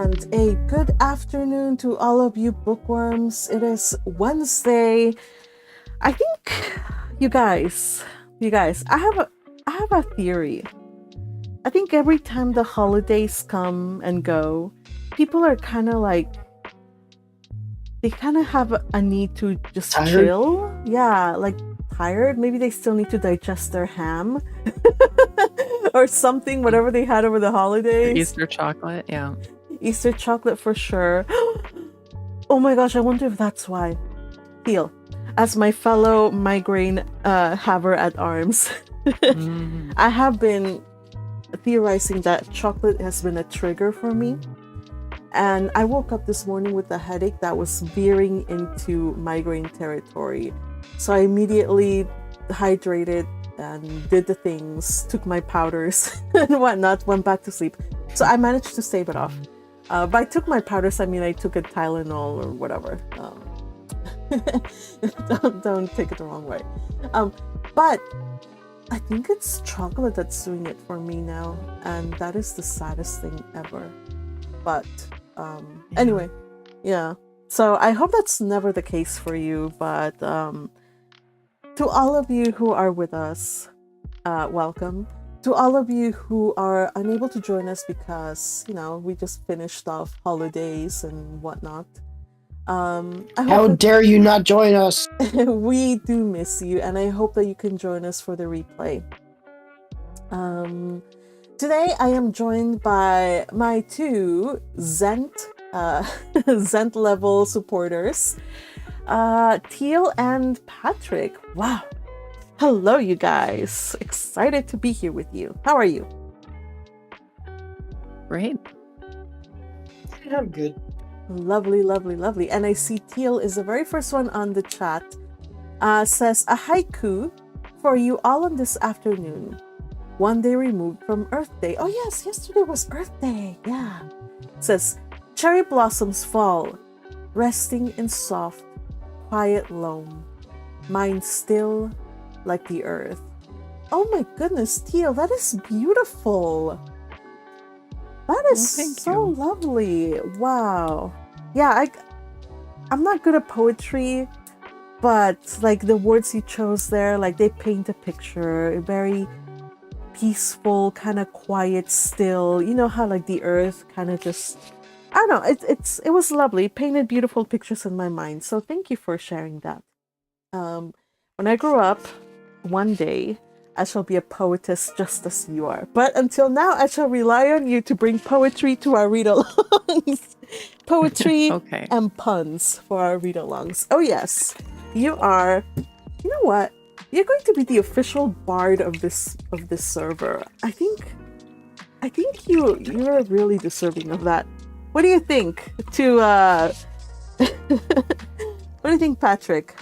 and a good afternoon to all of you bookworms. It is Wednesday. I think you guys, I have a theory. I think every time the holidays come and go, people are kind of like they kind of have a need to just Tired? chill. Yeah, like tired. Maybe they still need to digest their ham or something, whatever they had over the holidays. Easter chocolate, yeah. Easter chocolate for sure. Oh my gosh, I wonder if that's why. Teal, as my fellow migraine haver at arms, I have been theorizing that chocolate has been a trigger for me. And I woke up this morning with a headache that was veering into migraine territory. So I immediately hydrated and did the things, took my powders and whatnot, went back to sleep. So I managed to stave it off. By took my powders, I mean I took a Tylenol or whatever. Don't take it the wrong way. But I think it's chocolate that's doing it for me now, and that is the saddest thing ever. But anyway, yeah. So I hope that's never the case for you. But to all of you who are with us, welcome. To all of you who are unable to join us because, we just finished off holidays and whatnot. How dare you not join us? We do miss you, and I hope that you can join us for the replay. Today I am joined by my two Zent level supporters, Teal and Patrick. Wow. Hello, you guys. Excited to be here with you. How are you? Great. I'm good. Lovely, lovely, lovely. And I see Teal is the very first one on the chat. Says, a haiku for you all on this afternoon. One day removed from Earth Day. Oh yes, yesterday was Earth Day. Yeah. Says, cherry blossoms fall, resting in soft, quiet loam. Mind still like the earth. Oh my goodness, Teal, that is beautiful. That is so lovely. Wow. Yeah, I'm not good at poetry, but like the words you chose there, like they paint a picture, very peaceful, kind of quiet, still. You know how like the earth kind of just, I don't know, it was lovely. Painted beautiful pictures in my mind. So thank you for sharing that. When I grow up, one day I shall be a poetess just as you are. But until now, I shall rely on you to bring poetry to our read-alongs. Poetry and puns for our read-alongs. Oh yes, you are. You know what? You're going to be the official bard of this server. I think you're really deserving of that. What do you think? What do you think, Patrick?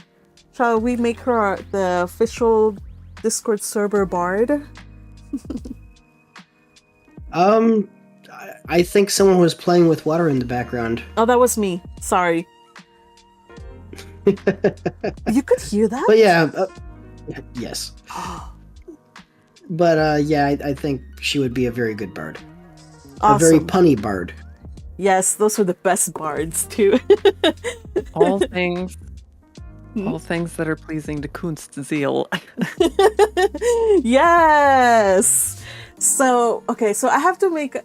Shall we make her the official Discord server bard? I think someone was playing with water in the background. Oh, that was me. Sorry. You could hear that? But yeah, yes. But I think she would be a very good bard. Awesome. A very punny bard. Yes, those are the best bards too. All things that are pleasing to Kunstzeal. Yes. So I have to make.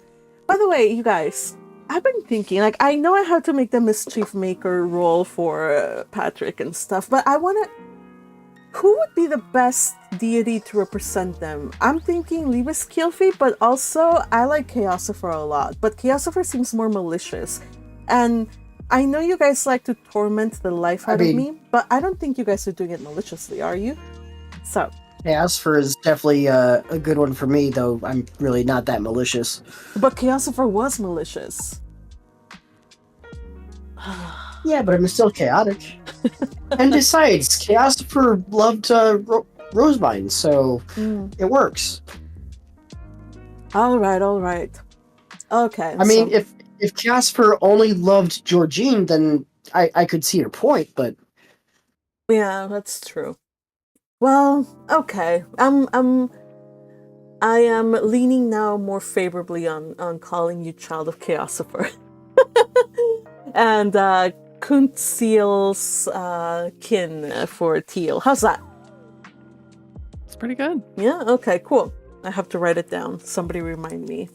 By the way, you guys, I've been thinking. Like, I know I have to make the mischief maker role for Patrick and stuff, but I want to. Who would be the best deity to represent them? I'm thinking Lewis Kilfie, but also I like Chaosopher a lot. But Chaosopher seems more malicious, and I know you guys like to torment the life out of me, but I don't think you guys are doing it maliciously, are you? So. Chaosopher is definitely a good one for me, though I'm really not that malicious. But Chaosopher was malicious. Yeah, but I'm still chaotic. And besides, Chaosopher loved Rosebine, so it works. All right. Okay. I mean, if Chaosopher only loved Georgine, then I could see your point, but yeah, that's true. Well, okay. I am leaning now more favorably on calling you Child of Chaosopher. and Kuntzil's kin for teal. How's that? It's pretty good. Yeah? Okay, cool. I have to write it down. Somebody remind me.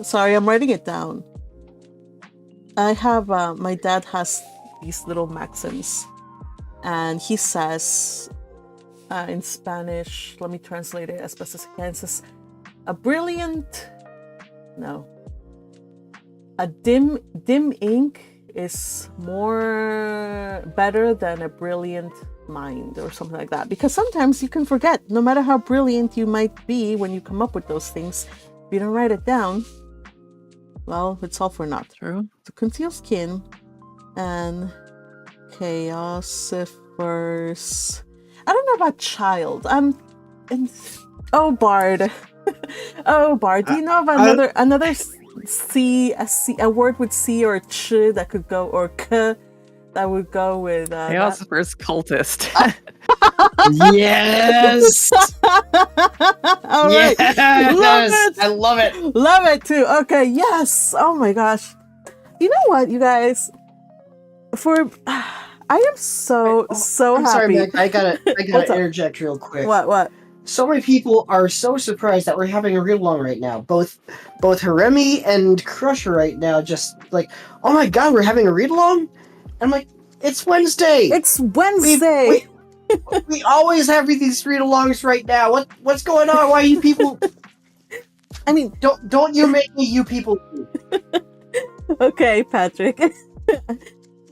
Sorry, I'm writing it down. I have, my dad has these little maxims. And he says, in Spanish, let me translate it as best as I can. It says, a dim ink is better than a brilliant mind, or something like that. Because sometimes you can forget, no matter how brilliant you might be when you come up with those things, if you don't write it down, well, it's all for naught. True. So Kuntil's kin and Chaosifers. I don't know about child. Bard. Oh, Bard. Do you know of another a word with C or ch that could go, or k that would go with Chaosifers cultist. Yes. All right. Yes. Love it. I love it. Love it too. Okay, yes. Oh my gosh. You know what, you guys? I am so I'm happy. sorry, Meg. I gotta interject real quick. What? So many people are so surprised that we're having a read along right now. Both Haremi and Crusher right now, just like, oh my god, we're having a read along. I'm like, it's Wednesday. It's Wednesday. We always have these read alongs right now. What's going on? Why are you people? I mean, don't you make me you people. Okay, Patrick.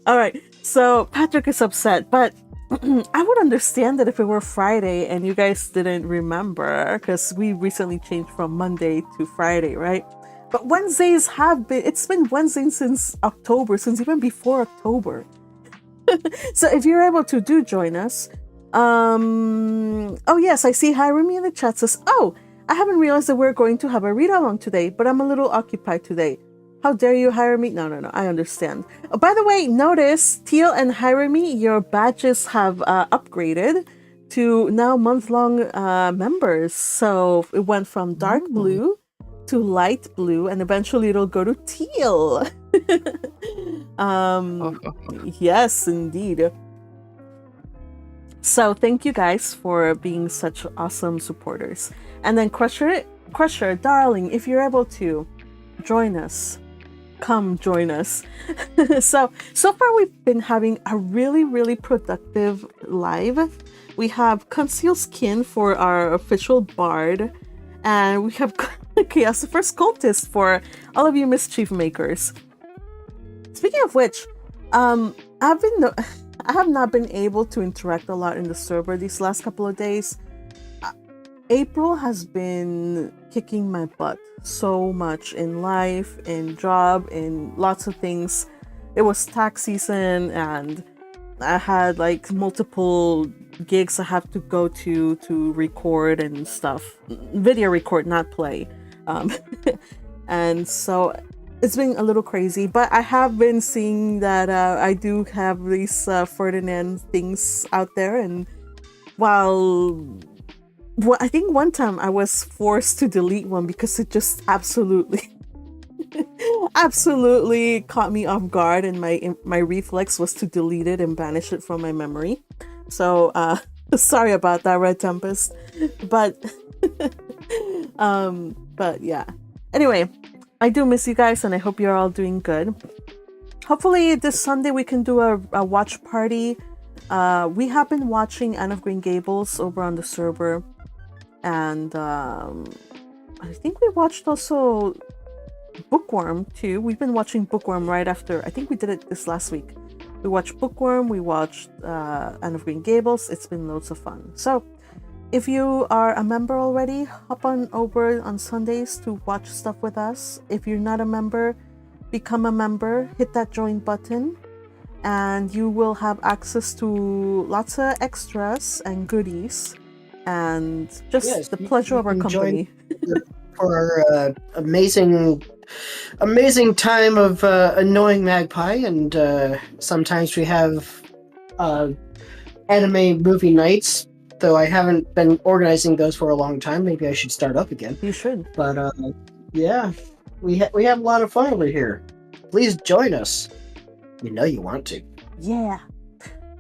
All right. So Patrick is upset, but I would understand that if it were Friday and you guys didn't remember, because we recently changed from Monday to Friday, right? But Wednesdays it's been Wednesday since October, since even before October. So if you're able to join us, oh yes, I see Hiremi in the chat says, oh, I haven't realized that we're going to have a read along today, but I'm a little occupied today. How dare you hire me? No, I understand. Oh, by the way, notice, Teal and Hiremi, your badges have upgraded to now month-long members. So it went from dark blue to light blue, and eventually it'll go to teal. Yes, indeed. So thank you guys for being such awesome supporters. And then Crusher, darling, if you're able to join us, come join us. So far we've been having a really, really productive live. We have Conceal's Kin for our official bard, and we have Chaosifers Cultist for all of you mischief makers. Speaking of which, I have not been able to interact a lot in the server these last couple of days. April has been kicking my butt so much in life, in job, in lots of things. It was tax season and I had like multiple gigs I have to go to record and stuff. Video record, not play. And so it's been a little crazy, but I have been seeing that I do have these Ferdinand things out there, and I think one time I was forced to delete one because it just absolutely caught me off guard, and my reflex was to delete it and banish it from my memory. So sorry about that, Red Tempest. But yeah. Anyway, I do miss you guys, and I hope you're all doing good. Hopefully this Sunday we can do a watch party. We have been watching Anne of Green Gables over on the server. And I think we watched also Bookworm too. We've been watching Bookworm right after. I think we did it this last week. We watched Bookworm, we watched Anne of Green Gables. It's been loads of fun. So if you are a member already, hop on over on Sundays to watch stuff with us. If you're not a member, become a member. Hit that join button, and you will have access to lots of extras and goodies. And just the pleasure of our company. For our amazing time of annoying Magpie, and sometimes we have anime movie nights, though I haven't been organizing those for a long time. Maybe I should start up again. You should. But yeah. We have a lot of fun over here. Please join us. You know you want to. Yeah.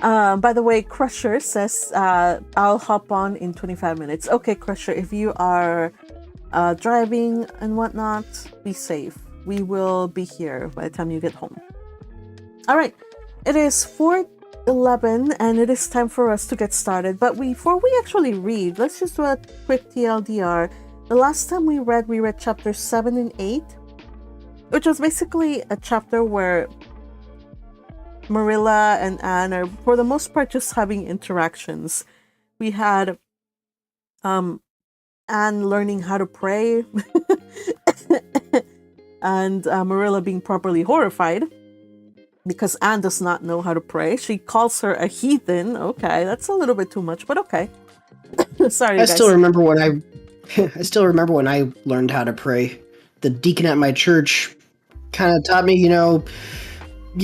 By the way, Crusher says, I'll hop on in 25 minutes. Okay, Crusher, if you are driving and whatnot, be safe. We will be here by the time you get home. All right. It is 4:11 and it is time for us to get started. But before we actually read, let's just do a quick TLDR. The last time we read chapters 7 and 8, which was basically a chapter where Marilla and Anne are, for the most part, just having interactions. We had Anne learning how to pray and Marilla being properly horrified because Anne does not know how to pray. She calls her a heathen. Okay, that's a little bit too much, but okay. Sorry, I guys. still remember when I learned how to pray. The deacon at my church kind of taught me, you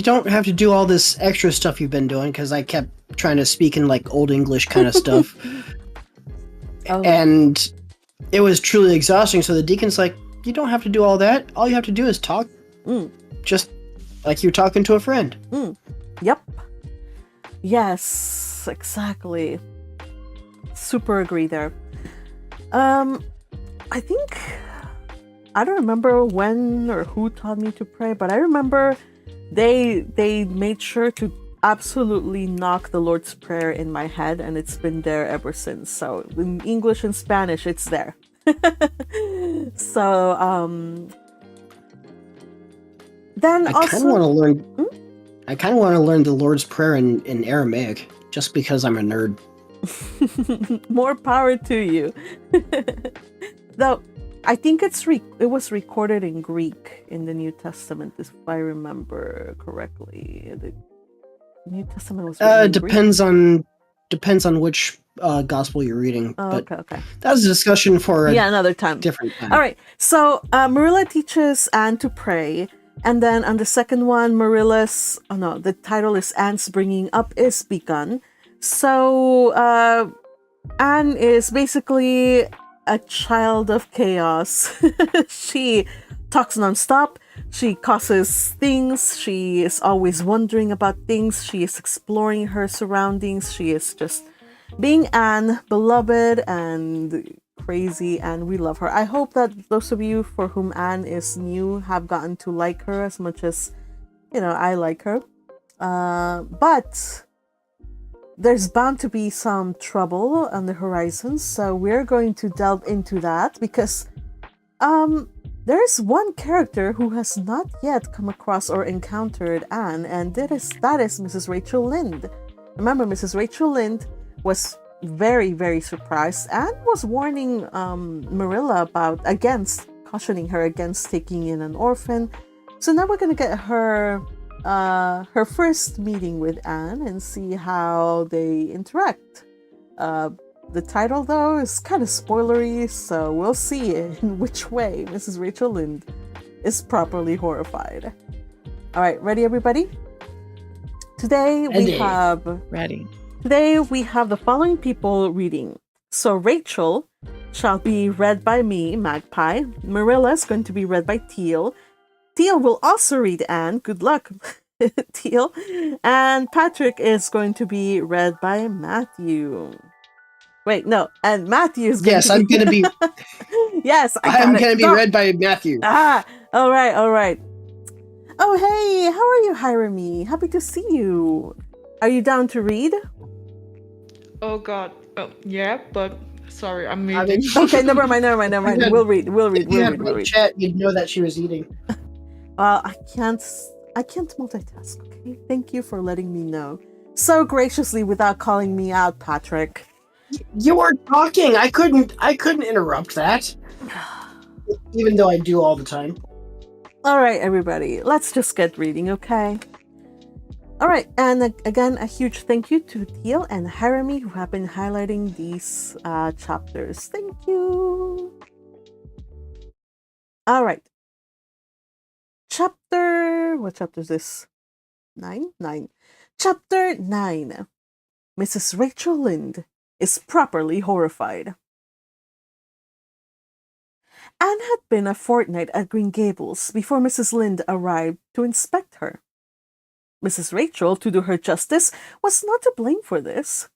don't have to do all this extra stuff you've been doing, because I kept trying to speak in like old English kind of stuff. Oh. And it was truly exhausting. So the deacon's like, you don't have to do all that. All you have to do is talk. Just like you're talking to a friend. Yep. Yes, exactly. Super agree there. I think I don't remember when or who taught me to pray, but I remember they made sure to absolutely knock the Lord's Prayer in my head, and it's been there ever since. So in English and Spanish, it's there. So then I also kind of want to learn. I kind of want to learn the Lord's Prayer in Aramaic, just because I'm a nerd. more power to you. Though I think it was recorded in Greek in the New Testament, if I remember correctly. The New Testament was written in depends on which gospel you're reading. Oh, but okay. That's a discussion for another time. Different time. All right. So Marilla teaches Anne to pray, and then on the second one, the title is Anne's bringing up is begun. So Anne is basically a child of chaos. She talks nonstop. She causes things. She is always wondering about things. She is exploring her surroundings. She is just being Anne, beloved and crazy, and we love her. I hope that those of you for whom Anne is new have gotten to like her as much as, I like her. But there's bound to be some trouble on the horizon, so we're going to delve into that because there's one character who has not yet come across or encountered Anne, and that is Mrs. Rachel Lynde. Remember, Mrs. Rachel Lynde was very, very surprised and was warning Marilla cautioning her against taking in an orphan. So now we're going to get her first meeting with Anne and see how they interact. The title, though, is kind of spoilery, so we'll see in which way Mrs. Rachel Lynde is properly horrified. All right, ready, everybody? Today we have the following people reading. So Rachel shall be read by me, Magpie. Marilla is going to be read by Teal. Teal will also read Anne. Good luck, Teal. And Patrick is going to be read by Matthew. Wait, no. And Matthew is going I'm going to be... Yes, I'm going to be read by Matthew. All right. Oh, hey, how are you, Hirami? Happy to see you. Are you down to read? Oh, God. Oh, yeah, but sorry, I'm reading. Okay, never mind. We'll read. Chat, you'd know that she was eating. I can't multitask, okay? Thank you for letting me know. So graciously without calling me out, Patrick. You were talking. I couldn't interrupt that. Even though I do all the time. All right, everybody. Let's just get reading, okay? All right, and again, a huge thank you to Teal and Harami who have been highlighting these chapters. Thank you. All right. What chapter is this? 9? Chapter 9. Mrs. Rachel Lynde is properly horrified. Anne had been a fortnight at Green Gables before Mrs. Lynde arrived to inspect her. Mrs. Rachel, to do her justice, was not to blame for this.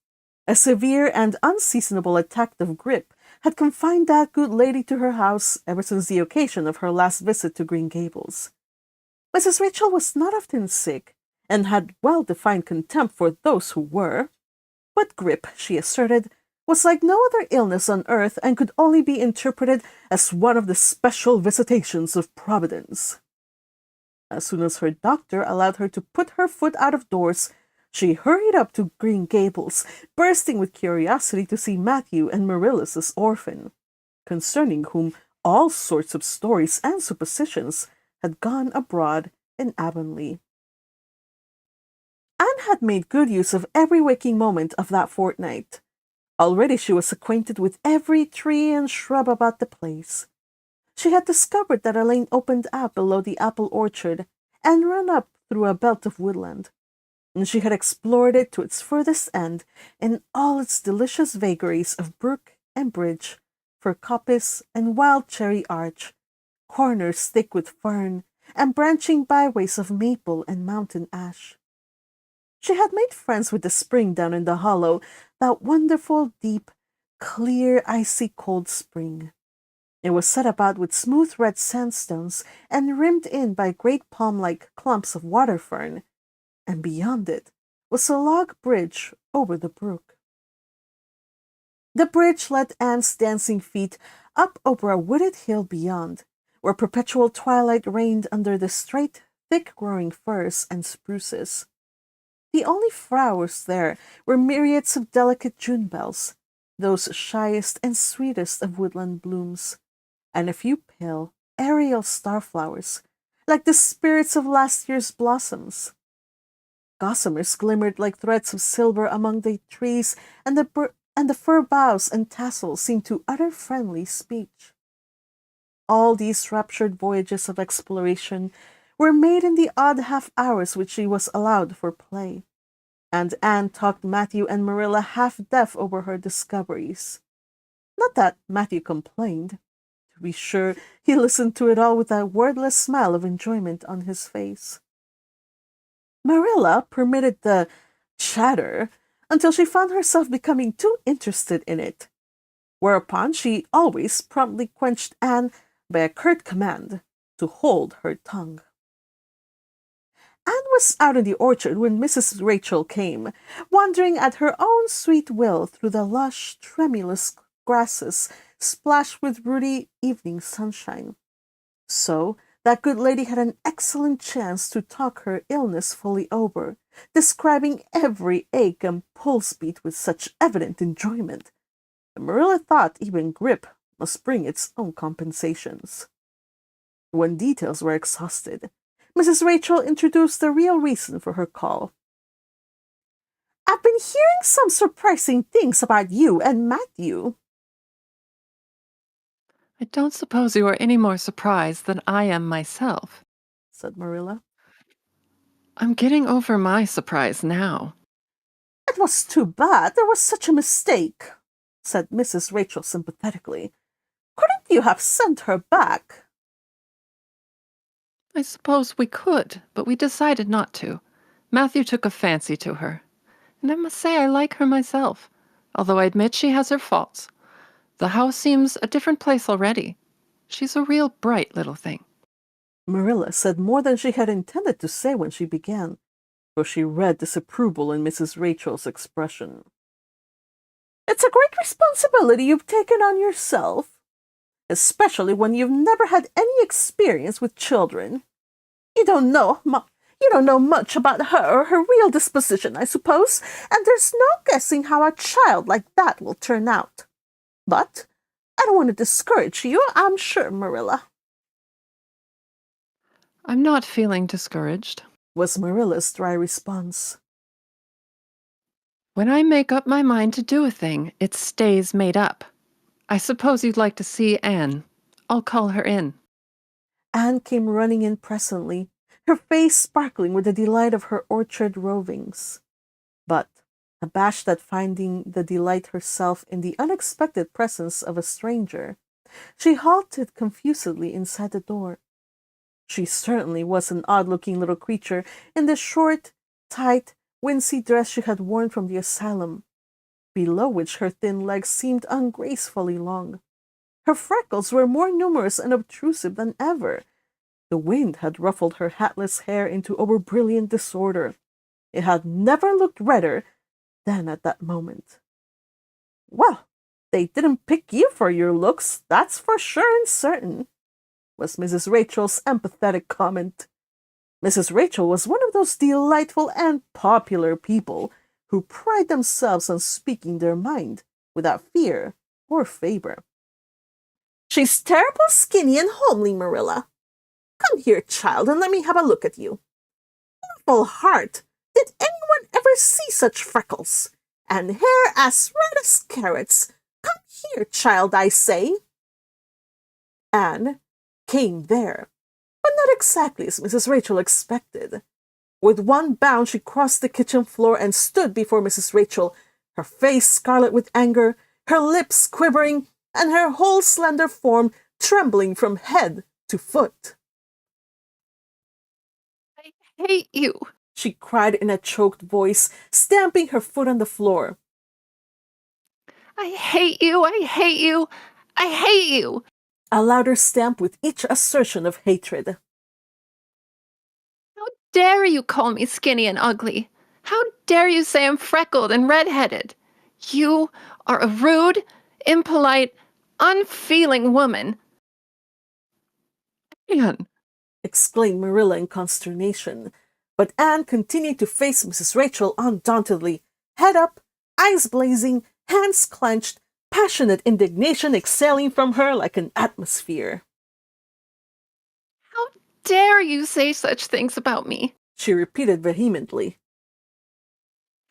A severe and unseasonable attack of grippe had confined that good lady to her house ever since the occasion of her last visit to Green Gables. Mrs. Rachel was not often sick, and had well-defined contempt for those who were, but grippe, she asserted, was like no other illness on earth and could only be interpreted as one of the special visitations of Providence. As soon as her doctor allowed her to put her foot out of doors, she hurried up to Green Gables, bursting with curiosity to see Matthew and Marilla's orphan, concerning whom all sorts of stories and suppositions had gone abroad in Avonlea. Anne had made good use of every waking moment of that fortnight. Already she was acquainted with every tree and shrub about the place. She had discovered that a lane opened out below the apple orchard and ran up through a belt of woodland, and she had explored it to its furthest end in all its delicious vagaries of brook and bridge, for coppice and wild cherry arch, corners thick with fern, and branching byways of maple and mountain ash. She had made friends with the spring down in the hollow, that wonderful, deep, clear, icy cold spring. It was set about with smooth red sandstones and rimmed in by great palm-like clumps of water fern, and beyond it was a log bridge over the brook. The bridge led Anne's dancing feet up over a wooded hill beyond, where perpetual twilight reigned under the straight, thick-growing firs and spruces. The only flowers there were myriads of delicate June bells, those shyest and sweetest of woodland blooms, and a few pale, aerial starflowers, like the spirits of last year's blossoms. Gossamers glimmered like threads of silver among the trees, and the fir boughs and tassels seemed to utter friendly speech. All these raptured voyages of exploration were made in the odd half-hours which she was allowed for play, and Anne talked Matthew and Marilla half-deaf over her discoveries. Not that Matthew complained. To be sure, he listened to it all with a wordless smile of enjoyment on his face. Marilla permitted the chatter until she found herself becoming too interested in it, whereupon she always promptly quenched Anne by a curt command to hold her tongue. Anne was out in the orchard when Mrs. Rachel came, wandering at her own sweet will through the lush, tremulous grasses splashed with ruddy evening sunshine. So that good lady had an excellent chance to talk her illness fully over, describing every ache and pulse beat with such evident enjoyment. And Marilla thought even grippe must bring its own compensations. When details were exhausted, Mrs. Rachel introduced the real reason for her call. "I've been hearing some surprising things about you and Matthew." I don't suppose you are any more surprised than I am myself, said Marilla. I'm getting over my surprise now. "It was too bad. There was such a mistake," said Mrs. Rachel sympathetically. "Couldn't you have sent her back?" I suppose we could, but we decided not to. Matthew took a fancy to her, and I must say I like her myself, although I admit she has her faults. The house seems a different place already. She's a real bright little thing. Marilla said more than she had intended to say when she began, for she read disapproval in Mrs. Rachel's expression. "It's a great responsibility you've taken on yourself, especially when you've never had any experience with children. You don't know much about her or her real disposition, I suppose, and there's no guessing how a child like that will turn out. But I don't want to discourage you, I'm sure, Marilla." I'm not feeling discouraged, was Marilla's dry response. When I make up my mind to do a thing, it stays made up. I suppose you'd like to see Anne. I'll call her in. Anne came running in presently, her face sparkling with the delight of her orchard rovings. But, abashed at finding the delight herself in the unexpected presence of a stranger, She halted confusedly inside the door. She certainly was an odd-looking little creature in the short, tight, wincey dress she had worn from the asylum, below which her thin legs seemed ungracefully long. Her freckles were more numerous and obtrusive than ever. The wind had ruffled her hatless hair into over-brilliant disorder. It had never looked redder than at that moment. "Well, they didn't pick you for your looks, that's for sure and certain," was Mrs. Rachel's empathetic comment. Mrs. Rachel was one of those delightful and popular people who pride themselves on speaking their mind without fear or favor. "She's terrible skinny and homely, Marilla. Come here, child, and let me have a look at you. Awful heart, did anyone ever see such freckles? And hair as red as carrots. Come here, child, I say." Anne came there, but not exactly as Mrs. Rachel expected. With one bound, she crossed the kitchen floor and stood before Mrs. Rachel, her face scarlet with anger, her lips quivering, and her whole slender form trembling from head to foot. "I hate you," she cried in a choked voice, stamping her foot on the floor. "I hate you, I hate you, I hate you." A louder stamp with each assertion of hatred. "How dare you call me skinny and ugly? How dare you say I'm freckled and redheaded? You are a rude, impolite, unfeeling woman." "Anne," exclaimed Marilla in consternation. But Anne continued to face Mrs. Rachel undauntedly, head up, eyes blazing, hands clenched, passionate indignation exhaling from her like an atmosphere. "How dare you say such things about me?" she repeated vehemently.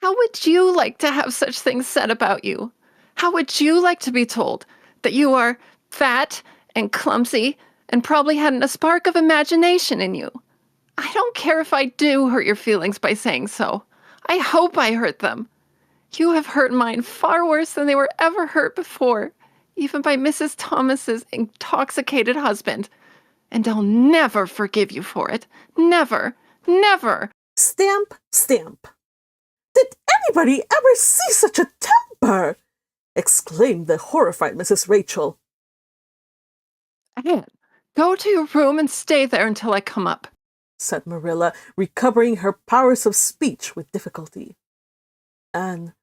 "How would you like to have such things said about you? How would you like to be told that you are fat and clumsy and probably hadn't a spark of imagination in you? I don't care if I do hurt your feelings by saying so. I hope I hurt them. You have hurt mine far worse than they were ever hurt before, even by Mrs. Thomas's intoxicated husband. And I'll never forgive you for it. Never, never." Stamp, stamp. "Did anybody ever see such a temper?" exclaimed the horrified Mrs. Rachel. "Anne, go to your room and stay there until I come up," said Marilla, recovering her powers of speech with difficulty. Anne,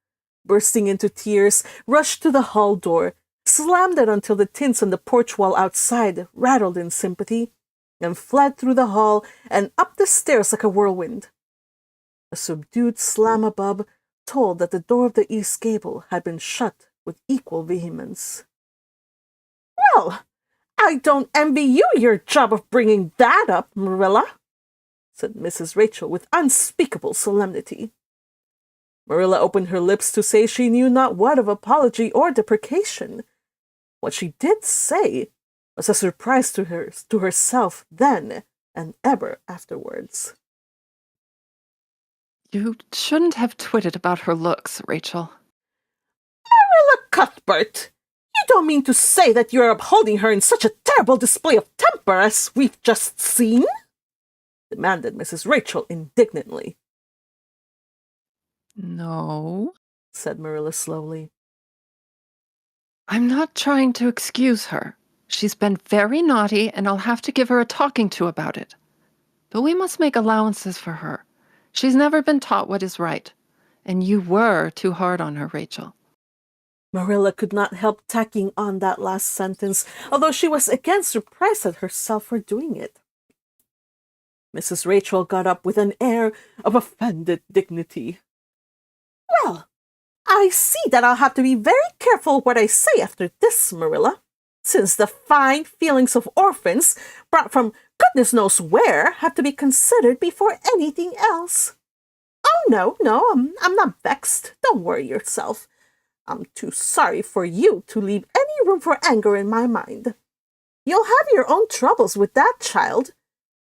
bursting into tears, rushed to the hall door, slammed it until the tins on the porch wall outside rattled in sympathy, and fled through the hall and up the stairs like a whirlwind. A subdued slam above told that the door of the east gable had been shut with equal vehemence. "Well, I don't envy you your job of bringing that up, Marilla," said Mrs. Rachel with unspeakable solemnity. Marilla opened her lips to say she knew not what of apology or deprecation. What she did say was a surprise to herself then and ever afterwards. "You shouldn't have twitted about her looks, Rachel." "Marilla Cuthbert, you don't mean to say that you're upholding her in such a terrible display of temper as we've just seen?" demanded Mrs. Rachel indignantly. "No," said Marilla slowly. "I'm not trying to excuse her. She's been very naughty, and I'll have to give her a talking to about it. But we must make allowances for her. She's never been taught what is right. And you were too hard on her, Rachel." Marilla could not help tacking on that last sentence, although she was again surprised at herself for doing it. Mrs. Rachel got up with an air of offended dignity. "Well, I see that I'll have to be very careful what I say after this, Marilla, since the fine feelings of orphans, brought from goodness knows where, have to be considered before anything else. Oh, no, I'm not vexed. Don't worry yourself. I'm too sorry for you to leave any room for anger in my mind. You'll have your own troubles with that child,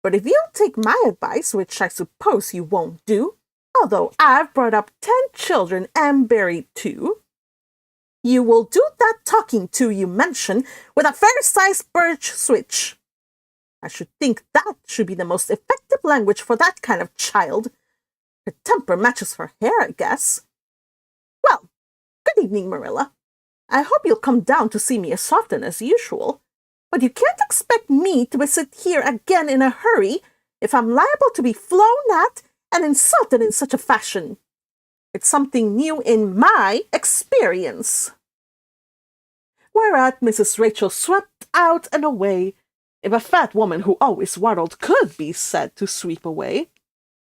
but if you'll take my advice, which I suppose you won't do, although I've brought up 10 children and buried 2, You will do that talking to you mention with a fair-sized birch switch. I should think that should be the most effective language for that kind of child. Her temper matches her hair, I guess. Well, good evening, Marilla. I hope you'll come down to see me as often as usual, but you can't expect me to visit here again in a hurry if I'm liable to be flown at and insulted in such a fashion. It's something new in my experience. Whereat Mrs. Rachel swept out and away, if a fat woman who always waddled could be said to sweep away,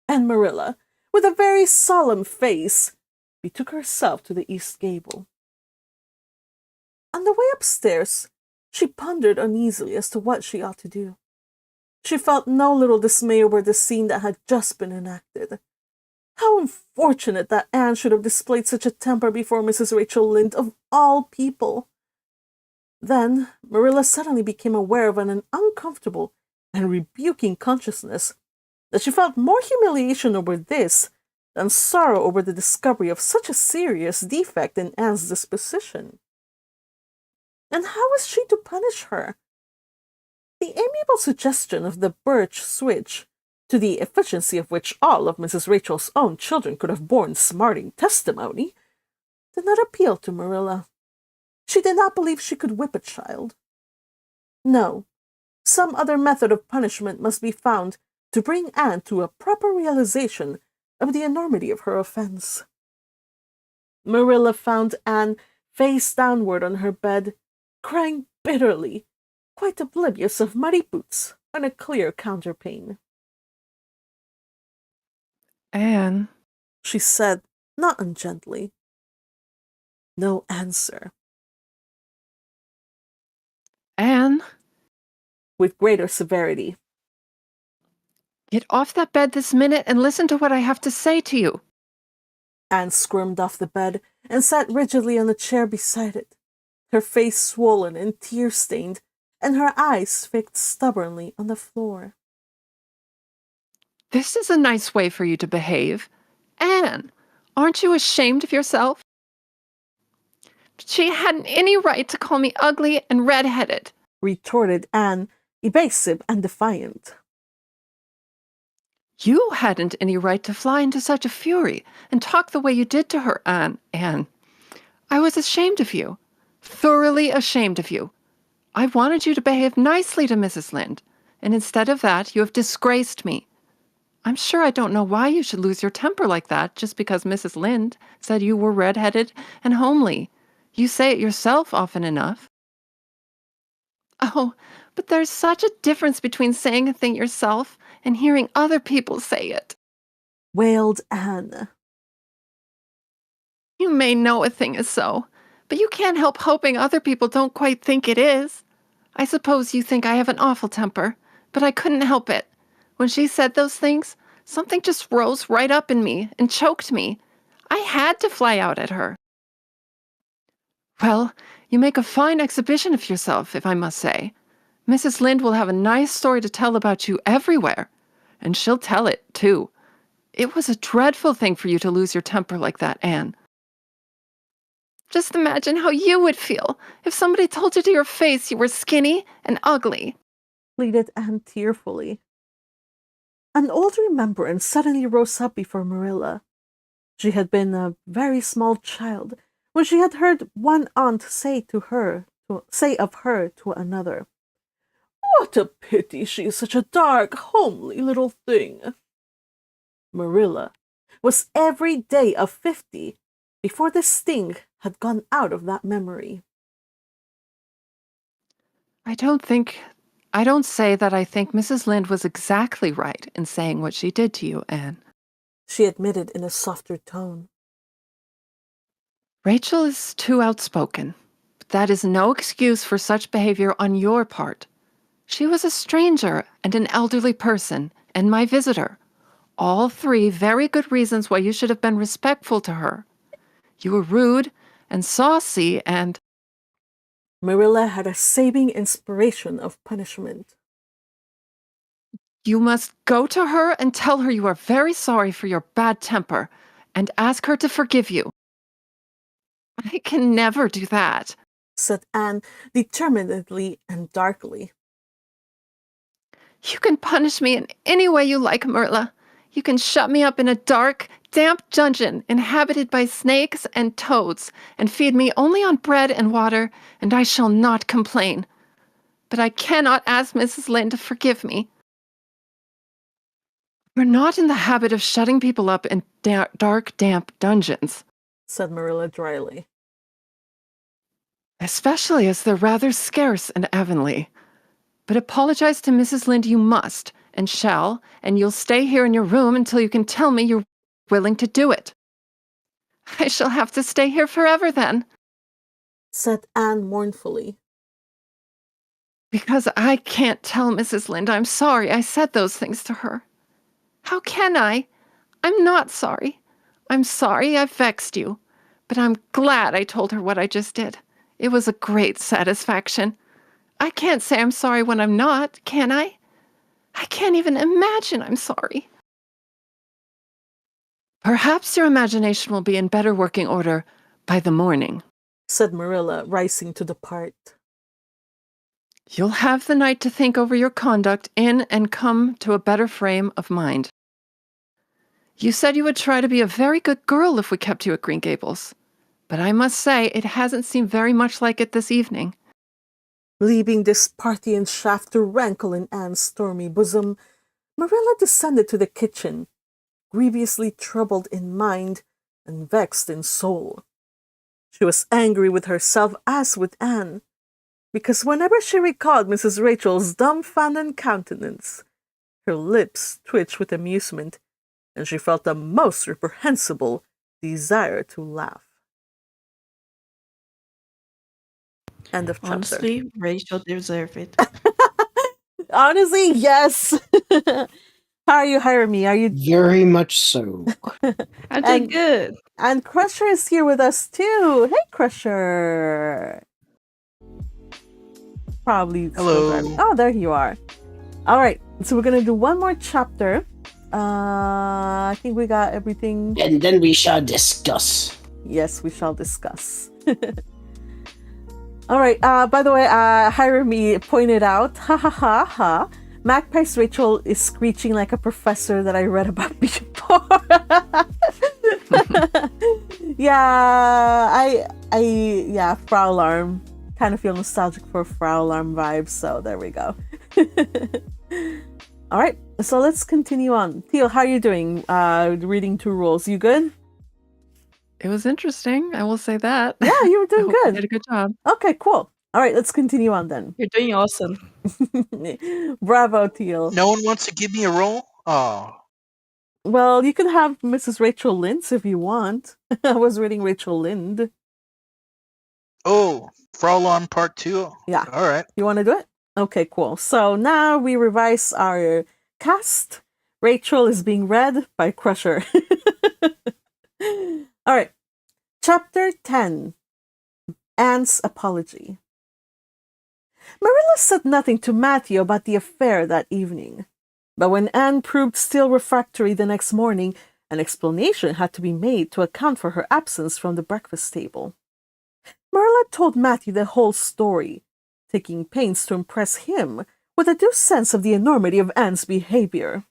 and Marilla, with a very solemn face, betook herself to the east gable. On the way upstairs, she pondered uneasily as to what she ought to do. She felt no little dismay over the scene that had just been enacted. How unfortunate that Anne should have displayed such a temper before Mrs. Rachel Lynde, of all people. Then Marilla suddenly became aware of an uncomfortable and rebuking consciousness that she felt more humiliation over this than sorrow over the discovery of such a serious defect in Anne's disposition. And how was she to punish her? The amiable suggestion of the birch switch, to the efficiency of which all of Mrs. Rachel's own children could have borne smarting testimony, did not appeal to Marilla. She did not believe she could whip a child. No, some other method of punishment must be found to bring Anne to a proper realization of the enormity of her offense. Marilla found Anne face downward on her bed, crying bitterly, quite oblivious of muddy boots on a clear counterpane. Anne, she said, not ungently. No answer. Anne, with greater severity. Get off that bed this minute and listen to what I have to say to you. Anne squirmed off the bed and sat rigidly on the chair beside it, her face swollen and tear-stained, and her eyes fixed stubbornly on the floor. This is a nice way for you to behave. Anne, aren't you ashamed of yourself? She hadn't any right to call me ugly and red-headed, retorted Anne, evasive and defiant. You hadn't any right to fly into such a fury and talk the way you did to her, Anne. I was ashamed of you, thoroughly ashamed of you. I wanted you to behave nicely to Mrs. Lynde, and instead of that, you have disgraced me. I'm sure I don't know why you should lose your temper like that just because Mrs. Lynde said you were red-headed and homely. You say it yourself often enough. Oh, but there's such a difference between saying a thing yourself and hearing other people say it, wailed Anne. You may know a thing is so, but you can't help hoping other people don't quite think it is. I suppose you think I have an awful temper, but I couldn't help it. When she said those things, something just rose right up in me and choked me. I had to fly out at her. Well, you make a fine exhibition of yourself, if I must say. Mrs. Lynde will have a nice story to tell about you everywhere, and she'll tell it, too. It was a dreadful thing for you to lose your temper like that, Anne. Just imagine how you would feel if somebody told you to your face you were skinny and ugly, pleaded Anne tearfully. An old remembrance suddenly rose up before Marilla. She had been a very small child when she had heard one aunt say of her to another, "What a pity she is such a dark, homely little thing." Marilla was every day of 50 before the sting had gone out of that memory. I don't say that I think Mrs. Lynde was exactly right in saying what she did to you, Anne, she admitted in a softer tone. Rachel is too outspoken, but that is no excuse for such behavior on your part. She was a stranger and an elderly person, and my visitor. All three very good reasons why you should have been respectful to her. You were rude and saucy and... Marilla had a saving inspiration of punishment. You must go to her and tell her you are very sorry for your bad temper and ask her to forgive you. I can never do that, said Anne determinedly and darkly. You can punish me in any way you like, Marilla. You can shut me up in a dark, damp dungeon inhabited by snakes and toads, and feed me only on bread and water, and I shall not complain. But I cannot ask Mrs. Lynde to forgive me. We're not in the habit of shutting people up in dark, damp dungeons, said Marilla dryly. Especially as they're rather scarce in Avonlea. But apologize to Mrs. Lynde you must, and shall, and you'll stay here in your room until you can tell me you're willing to do it. I shall have to stay here forever then, said Anne mournfully. Because I can't tell Mrs. Lynde I'm sorry I said those things to her. How can I? I'm not sorry. I'm sorry I vexed you, but I'm glad I told her what I just did. It was a great satisfaction. I can't say I'm sorry when I'm not, can I? I can't even imagine I'm sorry. Perhaps your imagination will be in better working order by the morning, said Marilla, rising to depart. You'll have the night to think over your conduct in and come to a better frame of mind. You said you would try to be a very good girl if we kept you at Green Gables, but I must say it hasn't seemed very much like it this evening. Leaving this Parthian shaft to rankle in Anne's stormy bosom, Marilla descended to the kitchen, grievously troubled in mind and vexed in soul. She was angry with herself as with Anne, because whenever she recalled Mrs. Rachel's dumbfounded countenance, her lips twitched with amusement, and she felt a most reprehensible desire to laugh. End of chapter. Honestly, Rachel deserves it. Honestly, yes. How are you, Jeremy? Are you Very much so. I'm doing good. And Crusher is here with us too. Hey, Crusher. Probably. Hello. Oh, there you are. All right. So we're gonna do one more chapter. I think we got everything. And then we shall discuss. Yes, we shall discuss. All right. By the way, Jeremy pointed out, ha ha ha ha. Magpie's Rachel is screeching like a professor that I read about before. Yeah, Frau Alarm. Kind of feel nostalgic for Frau Alarm vibes, so there we go. All right, so let's continue on. Teal, how are you doing? Reading Two Rules, you good? It was interesting, I will say that. Yeah, you were doing good. You did a good job. Okay, cool. All right, let's continue on then. You're doing awesome. Bravo, Teal. No one wants to give me a roll? Oh. Well, you can have Mrs. Rachel Lynde if you want. I was reading Rachel Lynde. Oh, Fraulein Part 2? Yeah. All right. You want to do it? Okay, cool. So now we revise our cast. Rachel is being read by Crusher. All right. Chapter 10. Anne's Apology. Marilla said nothing to Matthew about the affair that evening. But when Anne proved still refractory the next morning, an explanation had to be made to account for her absence from the breakfast table. Marilla told Matthew the whole story, taking pains to impress him with a due sense of the enormity of Anne's behavior.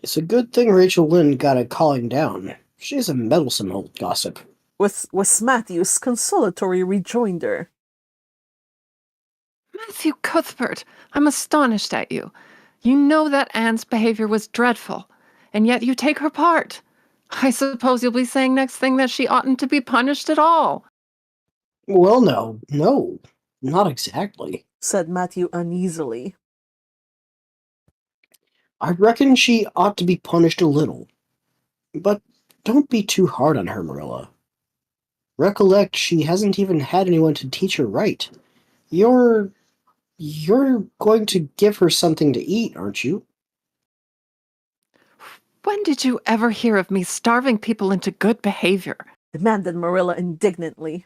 It's a good thing Rachel Lynde got a calling down. She's a meddlesome old gossip. Was Matthew's consolatory rejoinder. Matthew Cuthbert, I'm astonished at you. You know that Anne's behavior was dreadful, and yet you take her part. I suppose you'll be saying next thing that she oughtn't to be punished at all. Well, no, not exactly, said Matthew uneasily. I reckon she ought to be punished a little. But don't be too hard on her, Marilla. Recollect, she hasn't even had anyone to teach her right. You're going to give her something to eat, aren't you? When did you ever hear of me starving people into good behavior? Demanded Marilla indignantly.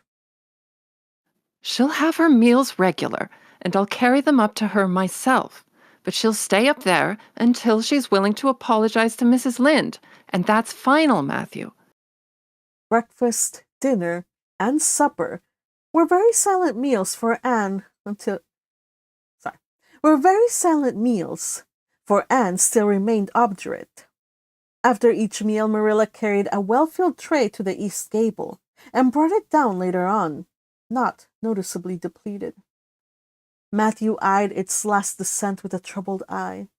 She'll have her meals regular, and I'll carry them up to her myself. But she'll stay up there until she's willing to apologize to Mrs. Lynde, and that's final, Matthew. Breakfast, dinner, and supper were very silent meals for Anne for Anne still remained obdurate. After each meal, Marilla carried a well-filled tray to the east gable and brought it down later on, not noticeably depleted. Matthew eyed its last descent with a troubled eye.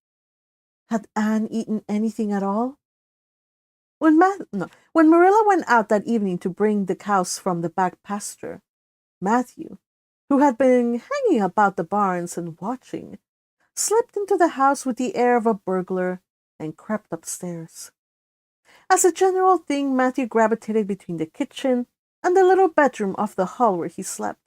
Had Anne eaten anything at all? When Marilla went out that evening to bring the cows from the back pasture, Matthew, who had been hanging about the barns and watching, slipped into the house with the air of a burglar and crept upstairs. As a general thing, Matthew gravitated between the kitchen and the little bedroom off the hall where he slept.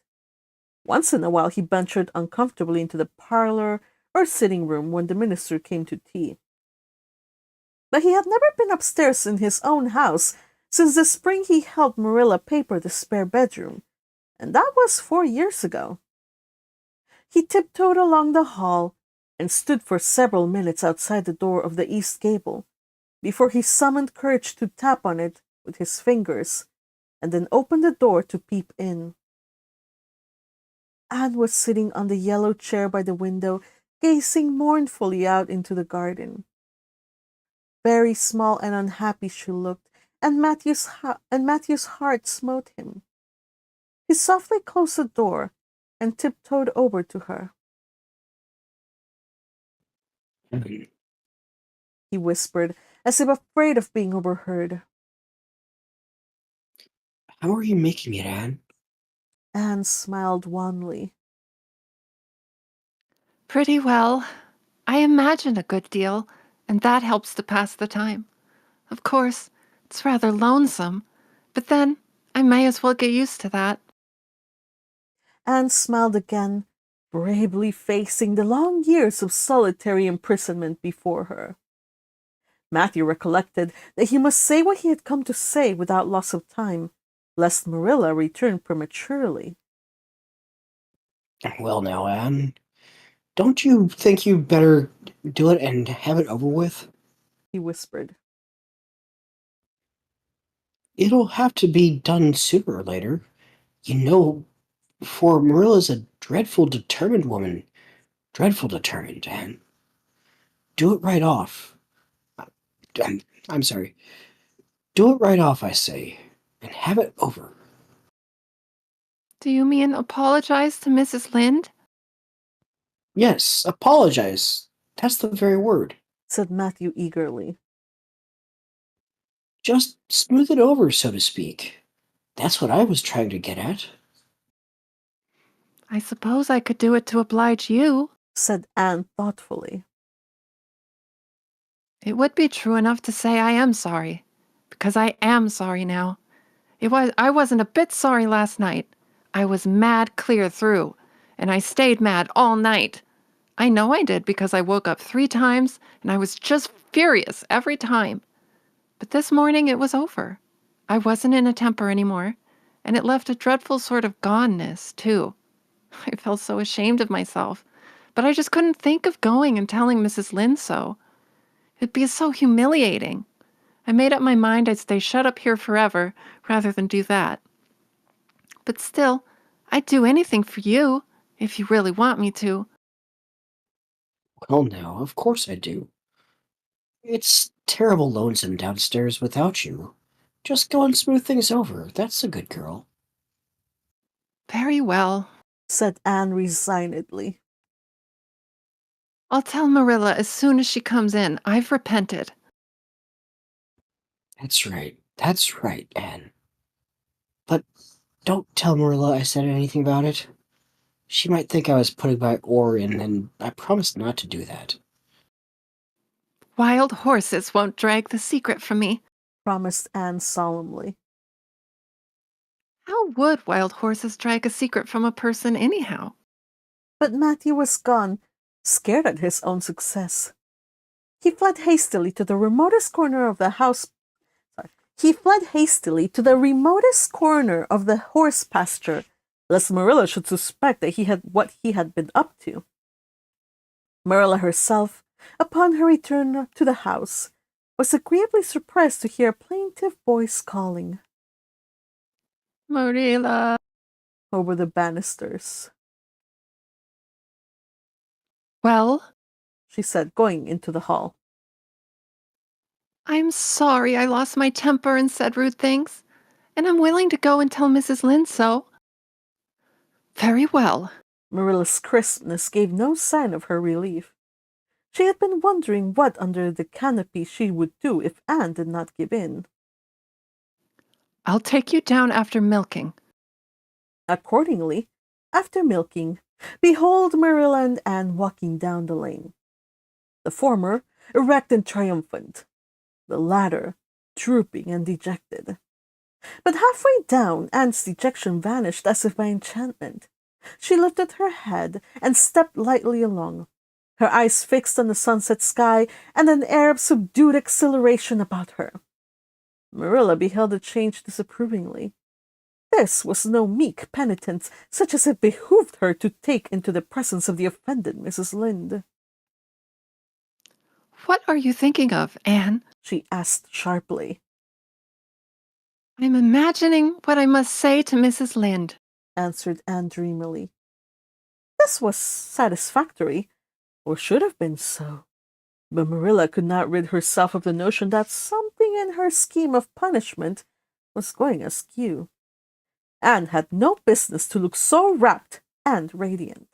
Once in a while he ventured uncomfortably into the parlor or sitting room when the minister came to tea. But he had never been upstairs in his own house since the spring he helped Marilla paper the spare bedroom, and that was 4 years ago. He tiptoed along the hall and stood for several minutes outside the door of the east gable before he summoned courage to tap on it with his fingers and then opened the door to peep in. Anne was sitting on the yellow chair by the window, gazing mournfully out into the garden. Very small and unhappy she looked, and Matthew's heart smote him. He softly closed the door and tiptoed over to her. He whispered, as if afraid of being overheard. How are you making it, Anne? Anne smiled wanly. Pretty well. I imagine a good deal, and that helps to pass the time. Of course, it's rather lonesome, but then I may as well get used to that. Anne smiled again, bravely facing the long years of solitary imprisonment before her. Matthew recollected that he must say what he had come to say without loss of time, lest Marilla return prematurely. Well now, Anne, don't you think you'd better do it and have it over with? He whispered. It'll have to be done sooner or later. You know, for Marilla's a dreadful determined woman. Dreadful determined, Anne. Do it right off. I'm sorry. Do it right off, I say, and have it over. Do you mean apologize to Mrs. Lynde? Yes, apologize. That's the very word. Said Matthew eagerly. Just smooth it over, so to speak. That's what I was trying to get at. I suppose I could do it to oblige you. Said Anne thoughtfully. It would be true enough to say I am sorry, because I am sorry now. I wasn't a bit sorry last night. I was mad clear through, and I stayed mad all night. I know I did because I woke up 3 times, and I was just furious every time. But this morning it was over. I wasn't in a temper anymore, and it left a dreadful sort of goneness, too. I felt so ashamed of myself, but I just couldn't think of going and telling Mrs. Lynde so. It'd be so humiliating. I made up my mind I'd stay shut up here forever rather than do that. But still, I'd do anything for you, if you really want me to. Well, now, of course I do. It's terrible lonesome downstairs without you. Just go and smooth things over. That's a good girl. Very well. Said Anne resignedly. I'll tell Marilla as soon as she comes in. I've repented. That's right. That's right, Anne. But don't tell Marilla I said anything about it. She might think I was putting my oar in, and I promised not to do that. Wild horses won't drag the secret from me. Promised Anne solemnly. How would wild horses drag a secret from a person anyhow? But Matthew was gone, scared at his own success. He fled hastily to the remotest corner of the house. He fled hastily to the remotest corner of the horse pasture, lest Marilla should suspect that what he had been up to. Marilla herself, upon her return to the house, was agreeably surprised to hear a plaintive voice calling. Marilla. over the banisters. Well, She said, going into the hall. I'm sorry I lost my temper and said rude things, and I'm willing to go and tell Mrs. Lynde so. Very well. Marilla's crispness gave no sign of her relief. She had been wondering what under the canopy she would do if Anne did not give in. I'll take you down after milking. Accordingly, after milking, behold Marilla and Anne walking down the lane. The former erect and triumphant, the latter drooping and dejected. But halfway down, Anne's dejection vanished as if by enchantment. She lifted her head and stepped lightly along, her eyes fixed on the sunset sky and an air of subdued exhilaration about her. Marilla beheld the change disapprovingly. This was no meek penitence, such as it behooved her to take into the presence of the offended Mrs. Lynde. What are you thinking of, Anne? She asked sharply. I'm imagining what I must say to Mrs. Lynde, Answered Anne dreamily. This was satisfactory, or should have been so. But Marilla could not rid herself of the notion that something in her scheme of punishment was going askew. Anne had no business to look so rapt and radiant.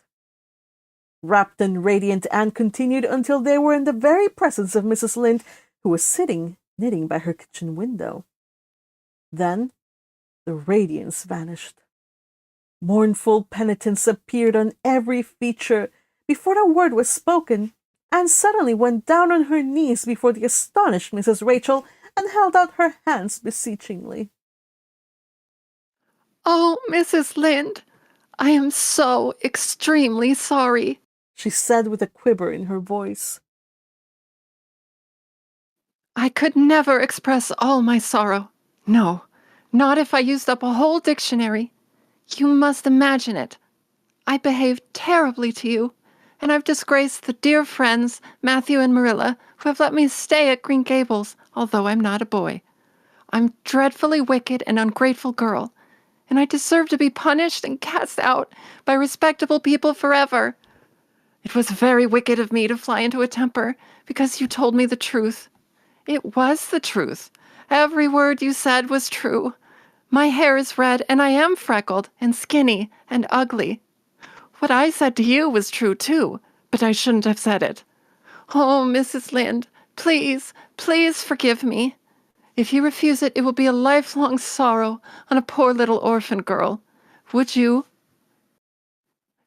Rapt and radiant Anne continued until they were in the very presence of Mrs. Lynde, who was sitting knitting by her kitchen window. Then the radiance vanished. Mournful penitence appeared on every feature. Before a word was spoken, Anne suddenly went down on her knees before the astonished Mrs. Rachel and held out her hands beseechingly. Oh, Mrs. Lynde, I am so extremely sorry, she said with a quiver in her voice. I could never express all my sorrow. No, not if I used up a whole dictionary. You must imagine it. I behaved terribly to you, and I've disgraced the dear friends, Matthew and Marilla, who have let me stay at Green Gables, although I'm not a boy. I'm dreadfully wicked and ungrateful girl, and I deserve to be punished and cast out by respectable people forever. It was very wicked of me to fly into a temper because you told me the truth. It was the truth. Every word you said was true. My hair is red, and I am freckled and skinny and ugly. What I said to you was true, too, but I shouldn't have said it. Oh, Mrs. Lynde, please, please forgive me. If you refuse it, it will be a lifelong sorrow on a poor little orphan girl. Would you?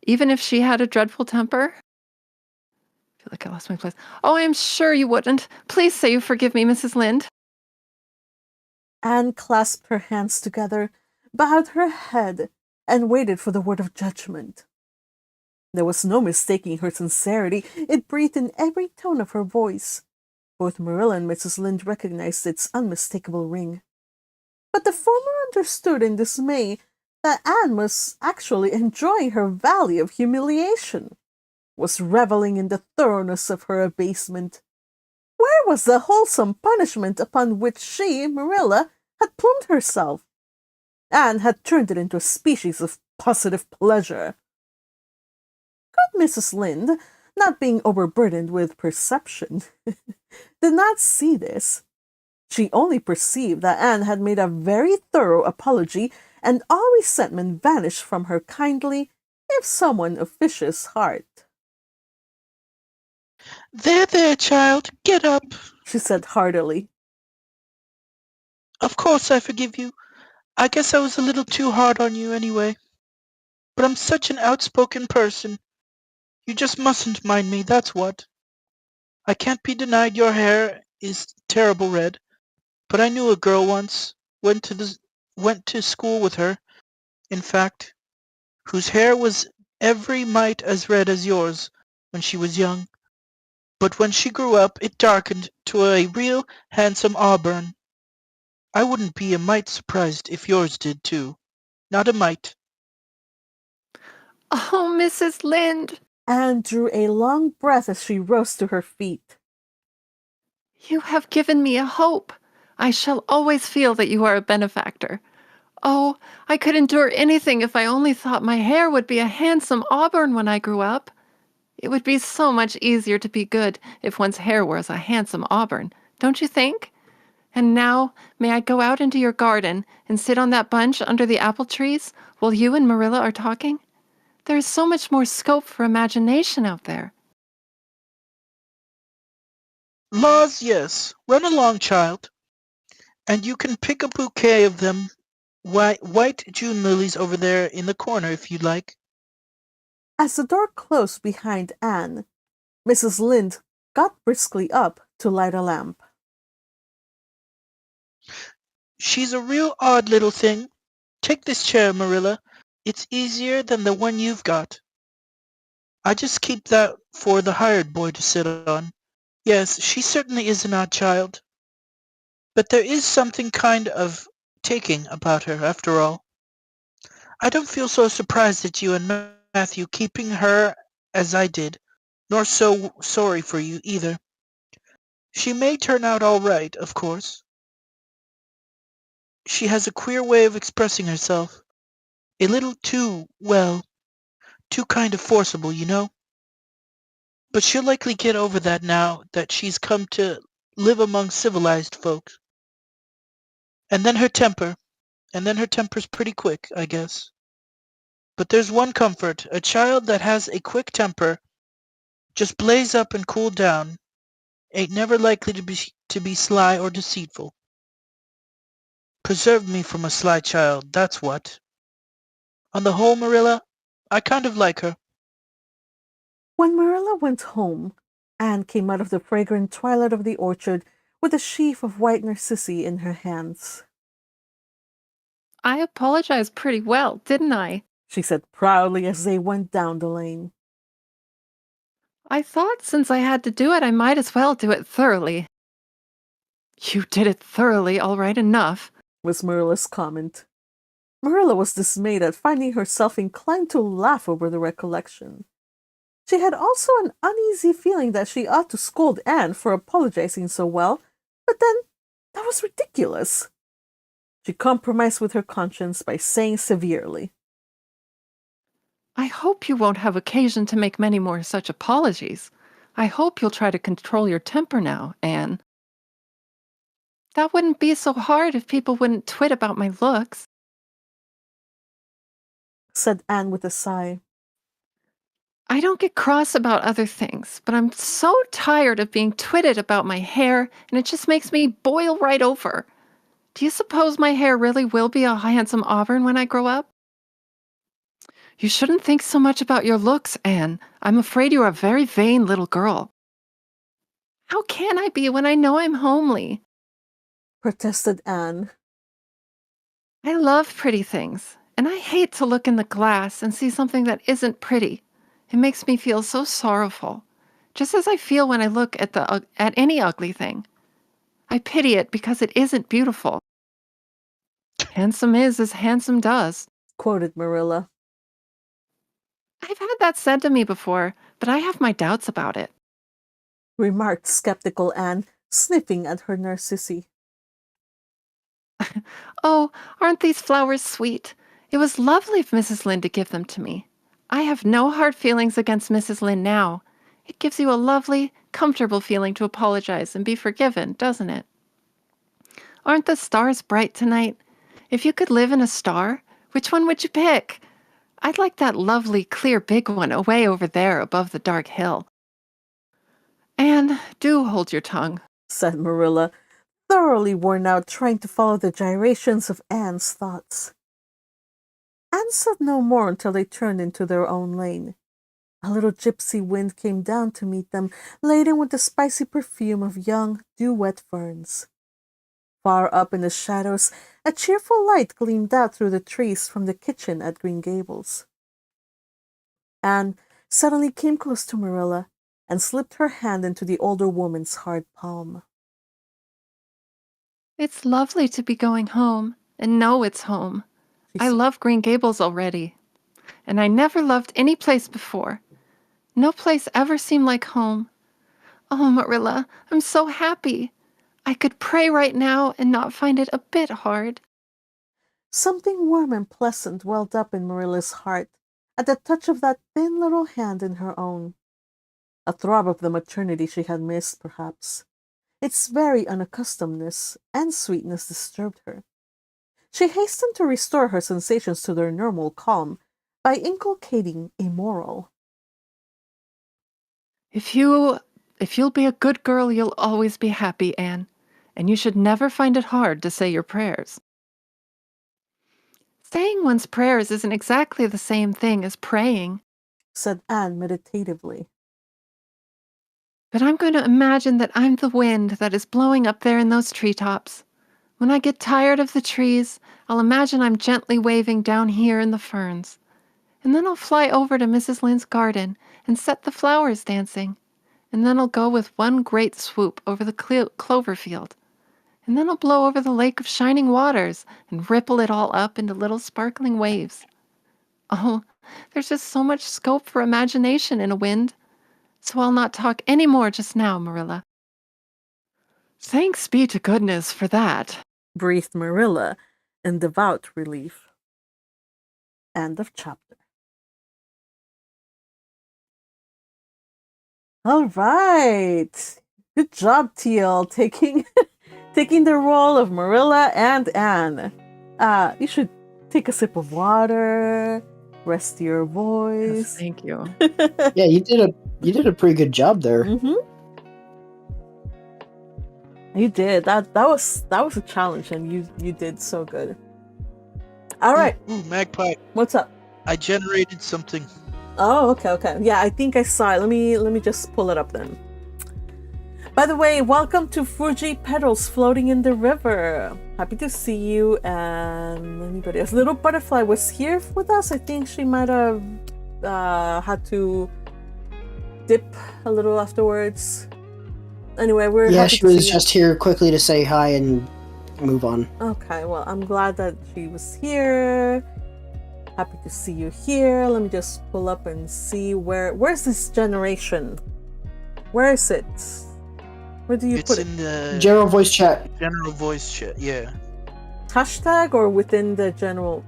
Even if she had a dreadful temper? I feel like I lost my place. Oh, I am sure you wouldn't. Please say you forgive me, Mrs. Lynde. Anne clasped her hands together, bowed her head, and waited for the word of judgment. There was no mistaking her sincerity. It breathed in every tone of her voice. Both Marilla and Mrs. Lynde recognized its unmistakable ring. But the former understood in dismay that Anne was actually enjoying her valley of humiliation, was reveling in the thoroughness of her abasement. Where was the wholesome punishment upon which she, Marilla, had plumed herself? Anne had turned it into a species of positive pleasure. Good Mrs. Lynde, not being overburdened with perception, did not see this. She only perceived that Anne had made a very thorough apology, and all resentment vanished from her kindly, if somewhat officious heart. There, child, get up. She said heartily. Of course I forgive you. I guess I was a little too hard on you anyway. But I'm such an outspoken person. You just mustn't mind me, that's what. I can't be denied your hair is terrible red, but I knew a girl once, went to school with her, in fact, whose hair was every mite as red as yours when she was young. But when she grew up, it darkened to a real handsome auburn. I wouldn't be a mite surprised if yours did too. Not a mite. Oh, Mrs. Lynde. Anne drew a long breath as she rose to her feet. You have given me a hope. I shall always feel that you are a benefactor. Oh, I could endure anything if I only thought my hair would be a handsome auburn when I grew up. It would be so much easier to be good if one's hair was a handsome auburn, don't you think? And now, may I go out into your garden and sit on that bunch under the apple trees while you and Marilla are talking? There is so much more scope for imagination out there. Laws, yes. Run along, child. And you can pick a bouquet of them white June lilies over there in the corner if you'd like. As the door closed behind Anne, Mrs. Lynde got briskly up to light a lamp. She's a real odd little thing. Take this chair, Marilla. It's easier than the one you've got. I just keep that for the hired boy to sit on. Yes, she certainly is an odd child. But there is something kind of taking about her, after all. I don't feel so surprised at you and Matthew keeping her as I did, nor so sorry for you either. She may turn out all right, of course. She has a queer way of expressing herself. A little too, well, too kind of forcible, you know? But she'll likely get over that now that she's come to live among civilized folks. And then her temper. And then her temper's pretty quick, I guess. But there's one comfort. A child that has a quick temper, just blaze up and cool down, ain't never likely to be sly or deceitful. Preserve me from a sly child, that's what. On the whole, Marilla, I kind of like her. When Marilla went home, Anne came out of the fragrant twilight of the orchard with a sheaf of white narcissi in her hands. I apologized pretty well, didn't I? She said proudly as they went down the lane. I thought since I had to do it, I might as well do it thoroughly. You did it thoroughly, all right enough, Was Marilla's comment. Marilla was dismayed at finding herself inclined to laugh over the recollection. She had also an uneasy feeling that she ought to scold Anne for apologizing so well, but then that was ridiculous. She compromised with her conscience by saying severely, I hope you won't have occasion to make many more such apologies. I hope you'll try to control your temper now, Anne. That wouldn't be so hard if people wouldn't twit about my looks. said Anne with a sigh. I don't get cross about other things, but I'm so tired of being twitted about my hair, and it just makes me boil right over. Do you suppose my hair really will be a handsome auburn when I grow up? You shouldn't think so much about your looks, Anne. I'm afraid you're a very vain little girl. How can I be when I know I'm homely? Protested Anne. I love pretty things, and I hate to look in the glass and see something that isn't pretty. It makes me feel so sorrowful, just as I feel when I look at any ugly thing. I pity it because it isn't beautiful. Handsome is as handsome does. Quoted Marilla. I've had that said to me before, but I have my doubts about it. Remarked skeptical Anne, sniffing at her narcissi. Oh, aren't these flowers sweet? It was lovely of Mrs. Lynde to give them to me. I have no hard feelings against Mrs. Lynde now. It gives you a lovely, comfortable feeling to apologize and be forgiven, doesn't it? Aren't the stars bright tonight? If you could live in a star, which one would you pick? I'd like that lovely, clear, big one away over there above the dark hill. Anne, do hold your tongue, said Marilla, thoroughly worn out trying to follow the gyrations of Anne's thoughts. Anne said no more until they turned into their own lane. A little gypsy wind came down to meet them, laden with the spicy perfume of young, dew-wet ferns. Far up in the shadows, a cheerful light gleamed out through the trees from the kitchen at Green Gables. Anne suddenly came close to Marilla and slipped her hand into the older woman's hard palm. It's lovely to be going home and know it's home. I love Green Gables already, and I never loved any place before. No place ever seemed like home. Oh, Marilla, I'm so happy. I could pray right now and not find it a bit hard. Something warm and pleasant welled up in Marilla's heart at the touch of that thin little hand in her own. A throb of the maternity she had missed, perhaps. Its very unaccustomedness and sweetness disturbed her. She hastened to restore her sensations to their normal calm by inculcating a moral. If you'll be a good girl, you'll always be happy, Anne, and you should never find it hard to say your prayers. Saying one's prayers isn't exactly the same thing as praying, said Anne meditatively. but I'm going to imagine that I'm the wind that is blowing up there in those treetops. When I get tired of the trees, I'll imagine I'm gently waving down here in the ferns. And then I'll fly over to Mrs. Lynde's garden and set the flowers dancing. And then I'll go with one great swoop over the clover field. And then I'll blow over the lake of shining waters and ripple it all up into little sparkling waves. Oh, there's just so much scope for imagination in a wind. So I'll not talk any more just now, Marilla. Thanks be to goodness for that, breathed Marilla in devout relief. End of chapter. All right. Good job, Teal, taking the role of Marilla and Anne. You should take a sip of water, rest your voice. Yes, thank you. Yeah, you did a pretty good job there. Mm-hmm. You did. That was a challenge, and you did so good. All right. Ooh, Magpie. What's up? I generated something. Oh, okay. Yeah, I think I saw it. Let me just pull it up then. By the way, welcome to Fuji Petals Floating in the River. Happy to see you and anybody else. Little Butterfly was here with us. I think she might have had to dip a little afterwards. Anyway, we're happy she to was see just here quickly to say hi and move on. Okay, well, I'm glad that she was here. Happy to see you here. Let me just pull up and see where's this generation? Where is it? Where do you put it? It's in the General voice chat. general voice chat, yeah. Hashtag or within the general?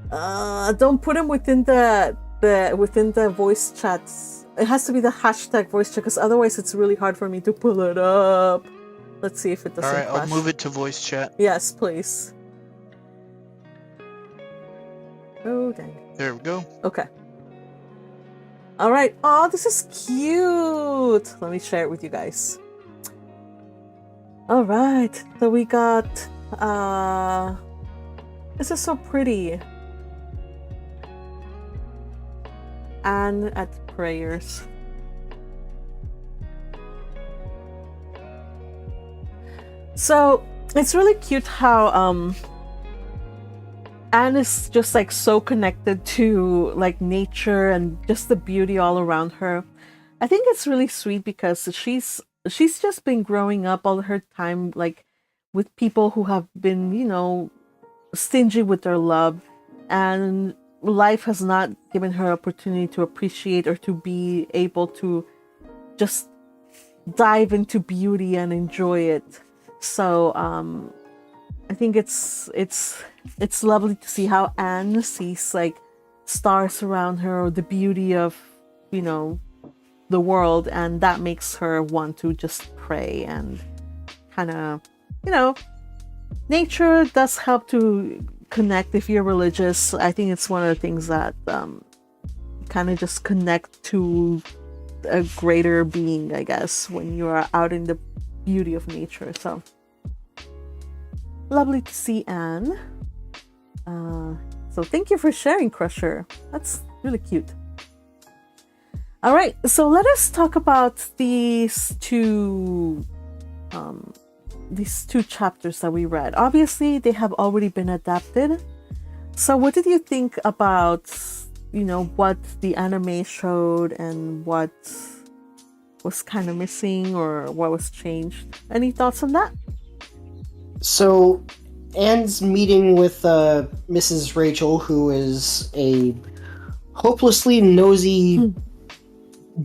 Don't put them within the voice chats. It has to be the hashtag voice chat because otherwise it's really hard for me to pull it up. Let's see if it doesn't Alright, I'll crash. move it to voice chat. Yes, please. Oh, dang. There we go. Okay. All right. Oh, this is cute. Let me share it with you guys. All right. So we got, this is so pretty. Anne at prayers. So it's really cute how, Anne is just like so connected to like nature and just the beauty all around her. I think it's really sweet because she's just been growing up all her time like with people who have been, stingy with their love, and life has not given her opportunity to appreciate or to be able to just dive into beauty and enjoy it. So I think it's lovely to see how Anne sees like stars around her or the beauty of, the world, and that makes her want to just pray and kind of, nature does help to connect if you're religious. I think it's one of the things that kind of just connect to a greater being, I guess, when you are out in the beauty of nature. So lovely to see Anne. So thank you for sharing, Crusher. That's really cute. All right, so let us talk about these two chapters that we read. Obviously, they have already been adapted. So what did you think about, what the anime showed and what was kind of missing or what was changed? Any thoughts on that? So, Anne's meeting with Mrs. Rachel, who is a hopelessly nosy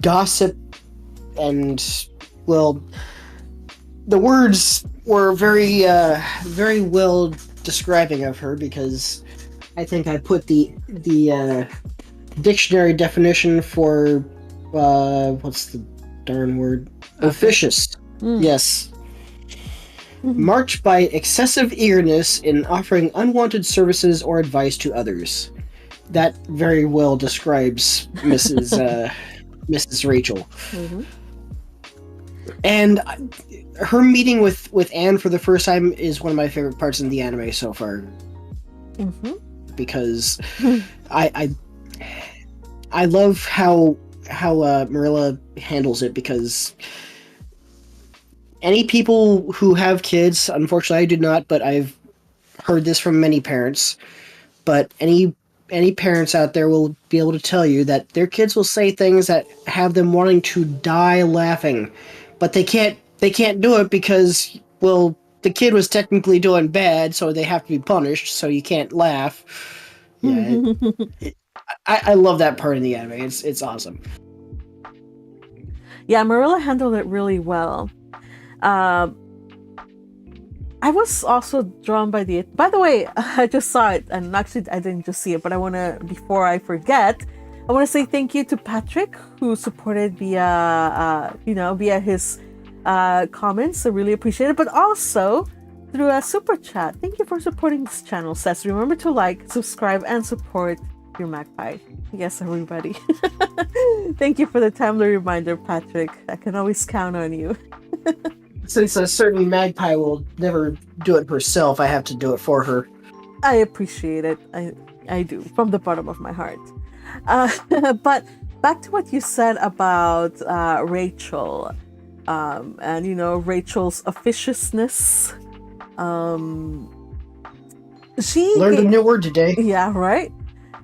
gossip, and, well, the words were very well describing of her because I think I put the dictionary definition for what's the darn word? Officious. Yes. Marked by excessive eagerness in offering unwanted services or advice to others. That very well describes Mrs. Rachel. And her meeting with Anne for the first time is one of my favorite parts in the anime so far. Because I love how Marilla handles it, because any people who have kids, unfortunately I do not, but I've heard this from many parents, but any parents out there will be able to tell you that their kids will say things that have them wanting to die laughing, but they can't do it because, well, the kid was technically doing bad, so they have to be punished, so you can't laugh. Yeah, I love that part of the anime. It's awesome. Yeah, Marilla handled it really well. I was also drawn by the... By the way, I just saw it, and actually I didn't just see it, but I want to, before I forget, I want to say thank you to Patrick, who supported via his comments. I really appreciate it, but also through a super chat. Thank you for supporting this channel, Seth. Remember to like, subscribe, and support your magpie. Yes, everybody. Thank you for the timely reminder, Patrick. I can always count on you. Since a certain magpie will never do it herself, I have to do it for her. I appreciate it. I do, from the bottom of my heart. But back to what you said about Rachel, and Rachel's officiousness. She learned a new word today. Yeah, right?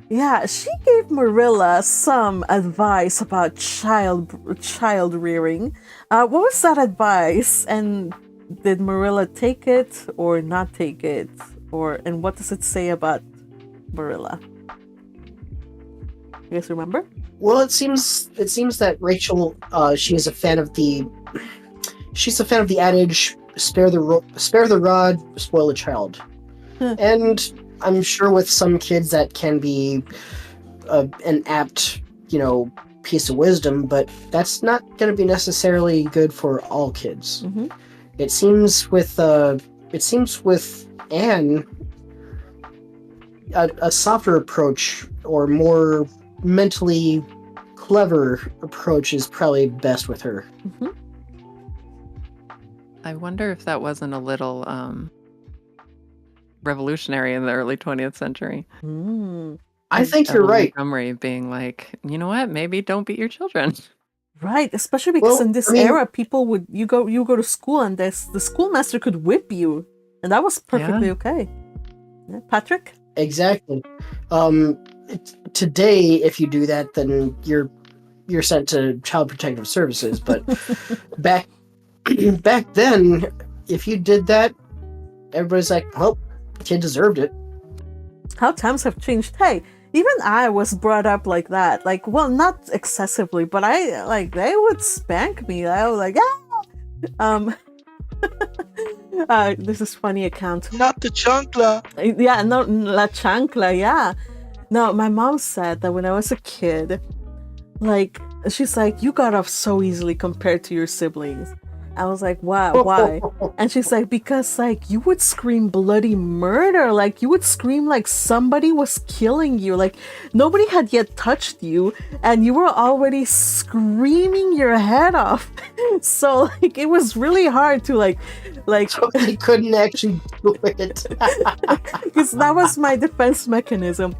Yeah, she gave Marilla some advice about child rearing. What was that advice? And did Marilla take it or not take it? And what does it say about Marilla? You guys remember? Well, it seems that Rachel, she's a fan of the adage, spare the rod, spoil the child. And I'm sure with some kids that can be an apt, piece of wisdom, but that's not going to be necessarily good for all kids. It seems with Anne, a softer approach or more mentally clever approach is probably best with her. I wonder if that wasn't a little revolutionary in the early 20th century. I think you're right. Montgomery being like, you know what? Maybe don't beat your children. Right, especially because in this era, people would you go to school and the schoolmaster could whip you, and that was perfectly okay. Yeah, Patrick? Exactly. Today, if you do that, then you're sent to Child Protective Services. But back then, if you did that, everybody's like, "Well, the kid deserved it." How times have changed. Hey, even I was brought up like that. Like, well, not excessively, but they would spank me. I was like, this is funny account. Not the chancla. Yeah, no, la chancla, yeah. No, my mom said that when I was a kid, she's like, you got off so easily compared to your siblings. I was like, wow, why? And she's like, because you would scream bloody murder. You would scream like somebody was killing you. Nobody had yet touched you and you were already screaming your head off. So it was really hard to So they couldn't actually do it. Because that was my defense mechanism.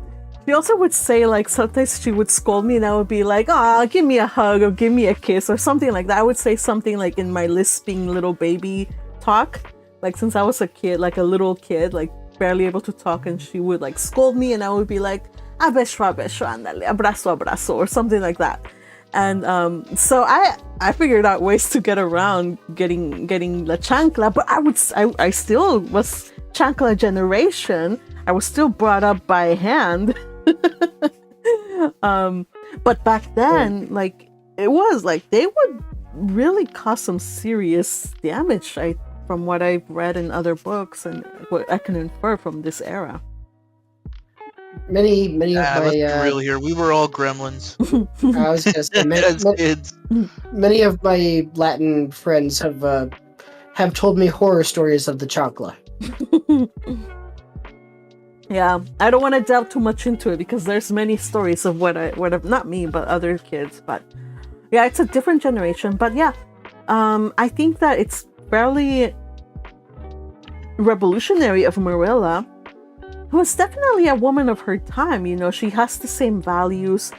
She also would say, sometimes she would scold me and I would be like, oh, give me a hug or give me a kiss or something like that. I would say something in my lisping little baby talk. Since I was a kid, a little kid, barely able to talk, and she would scold me and I would be like, abesho, andale, abrazo, or something like that. And so I figured out ways to get around getting la chancla, but I still was chancla generation. I was still brought up by hand. But back then, it was they would really cause some serious damage. I from what I've read in other books and what I can infer from this era. Many of Let's be my real here. We were all gremlins I was gonna say as kids. many of my Latin friends have told me horror stories of the chancla. Yeah, I don't want to delve too much into it because there's many stories of what I've, not me, but other kids. But yeah, it's a different generation. But yeah, I think that it's fairly revolutionary of Marilla, who was definitely a woman of her time. You know, she has the same values.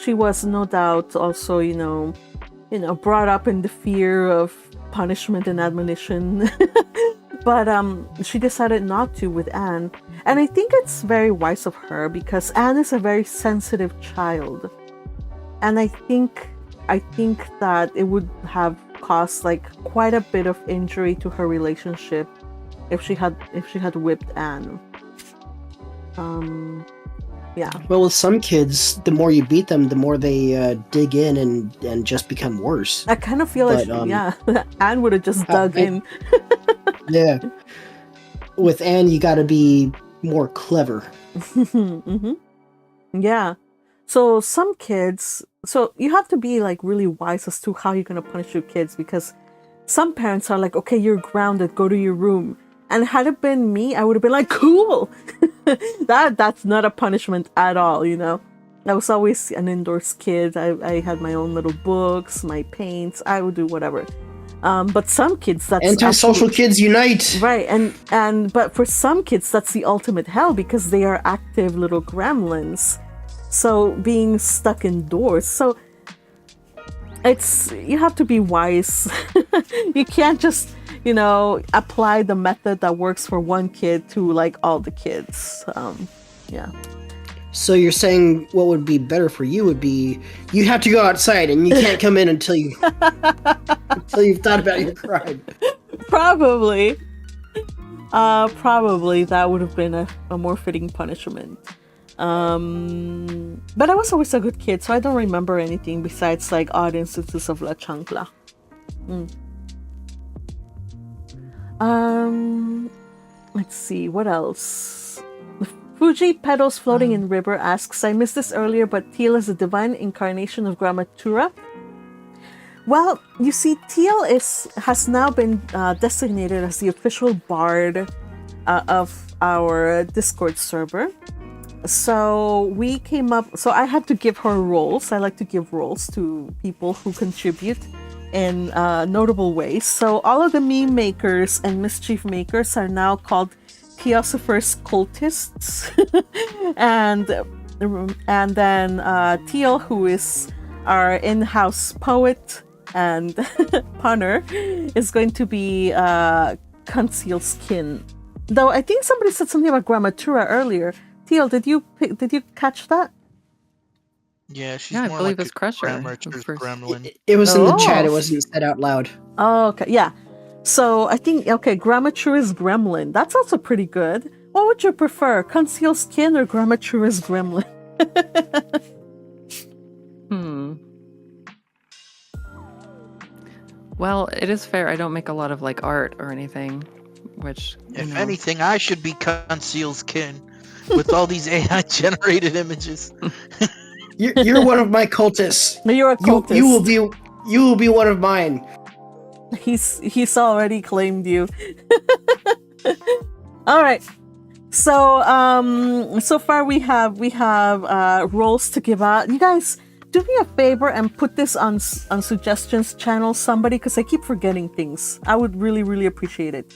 She was no doubt also, brought up in the fear of punishment and admonition. But she decided not to with Anne. And I think it's very wise of her because Anne is a very sensitive child. And I think that it would have caused like quite a bit of injury to her relationship if she had whipped Anne. Yeah. Well, with some kids, the more you beat them, the more they dig in and just become worse. I kind of feel like, yeah, Anne would have just dug in. Yeah. With Anne, you got to be more clever. Mm-hmm. Yeah. So some kids, so you have to be like really wise as to how you're going to punish your kids, because some parents are like, okay, you're grounded, go to your room. And had it been me, I would have been like, cool. That's not a punishment at all, I was always an indoors kid. I had my own little books, my paints. I would do whatever. But some kids, that's antisocial kids unite. Right, but for some kids, that's the ultimate hell because they are active little gremlins. So being stuck indoors, so you have to be wise. You can't just apply the method that works for one kid to like all the kids. Yeah. So you're saying what would be better for you would be you have to go outside and you can't come in until you've thought about your crime. Probably that would have been a more fitting punishment. But I was always a good kid, so I don't remember anything besides like odd instances of La Chancla. Let's see, what else? Fuji Petals Floating in River asks, I missed this earlier, but Teal is a divine incarnation of Grammatura. Well, you see, Teal has now been designated as the official bard of our Discord server. So I had to give her roles. I like to give roles to people who contribute in notable ways. So all of the meme makers and mischief makers are now called Theosopher's cultists. and then Teal, who is our in-house poet and punner, is going to be Conceal Skin. Though I think somebody said something about Grammatura earlier. Teal, did you catch that? Yeah, she's I more believe like it's Crusher. gremlin. It was in the chat. It wasn't said out loud. Oh, okay. Yeah. So I think, Grammatura's Gremlin. That's also pretty good. What would you prefer, Conceal Skin or Grammatura's Gremlin? Well, it is fair. I don't make a lot of like art or anything, which If anything, I should be Conceal's kin with all these AI generated images. You're one of my cultists. You're a cultist. You will be one of mine. He's already claimed you. All right. So so far we have roles to give out. You guys, do me a favor and put this on suggestions channel, somebody, because I keep forgetting things. I would really, really appreciate it.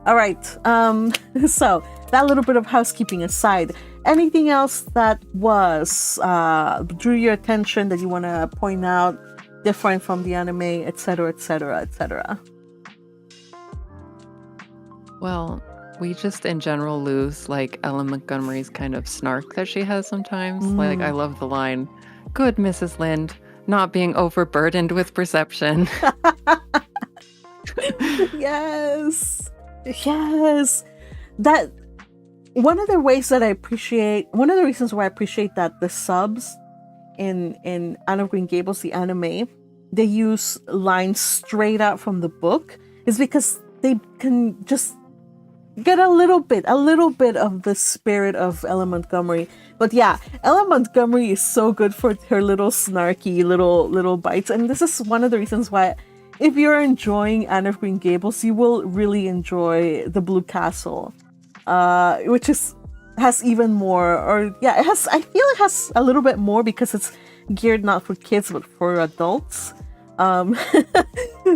All right. So that little bit of housekeeping aside, anything else that drew your attention that you want to point out, different from the anime, etc., etc., etc.? Well, we just in general lose like Ellen Montgomery's kind of snark that she has sometimes. Like, I love the line, "Good Mrs. Lind, not being overburdened with perception." Yes. That one of the reasons why I appreciate that the subs in Anne of Green Gables, the anime, they use lines straight out from the book, is because they can just get a little bit of the spirit of Ella Montgomery. But yeah, Ella Montgomery is so good for her little snarky little bites, and this is one of the reasons why, if you're enjoying Anne of Green Gables, you will really enjoy The Blue Castle, which has even more, or yeah, it has. I feel it has a little bit more because it's geared not for kids but for adults.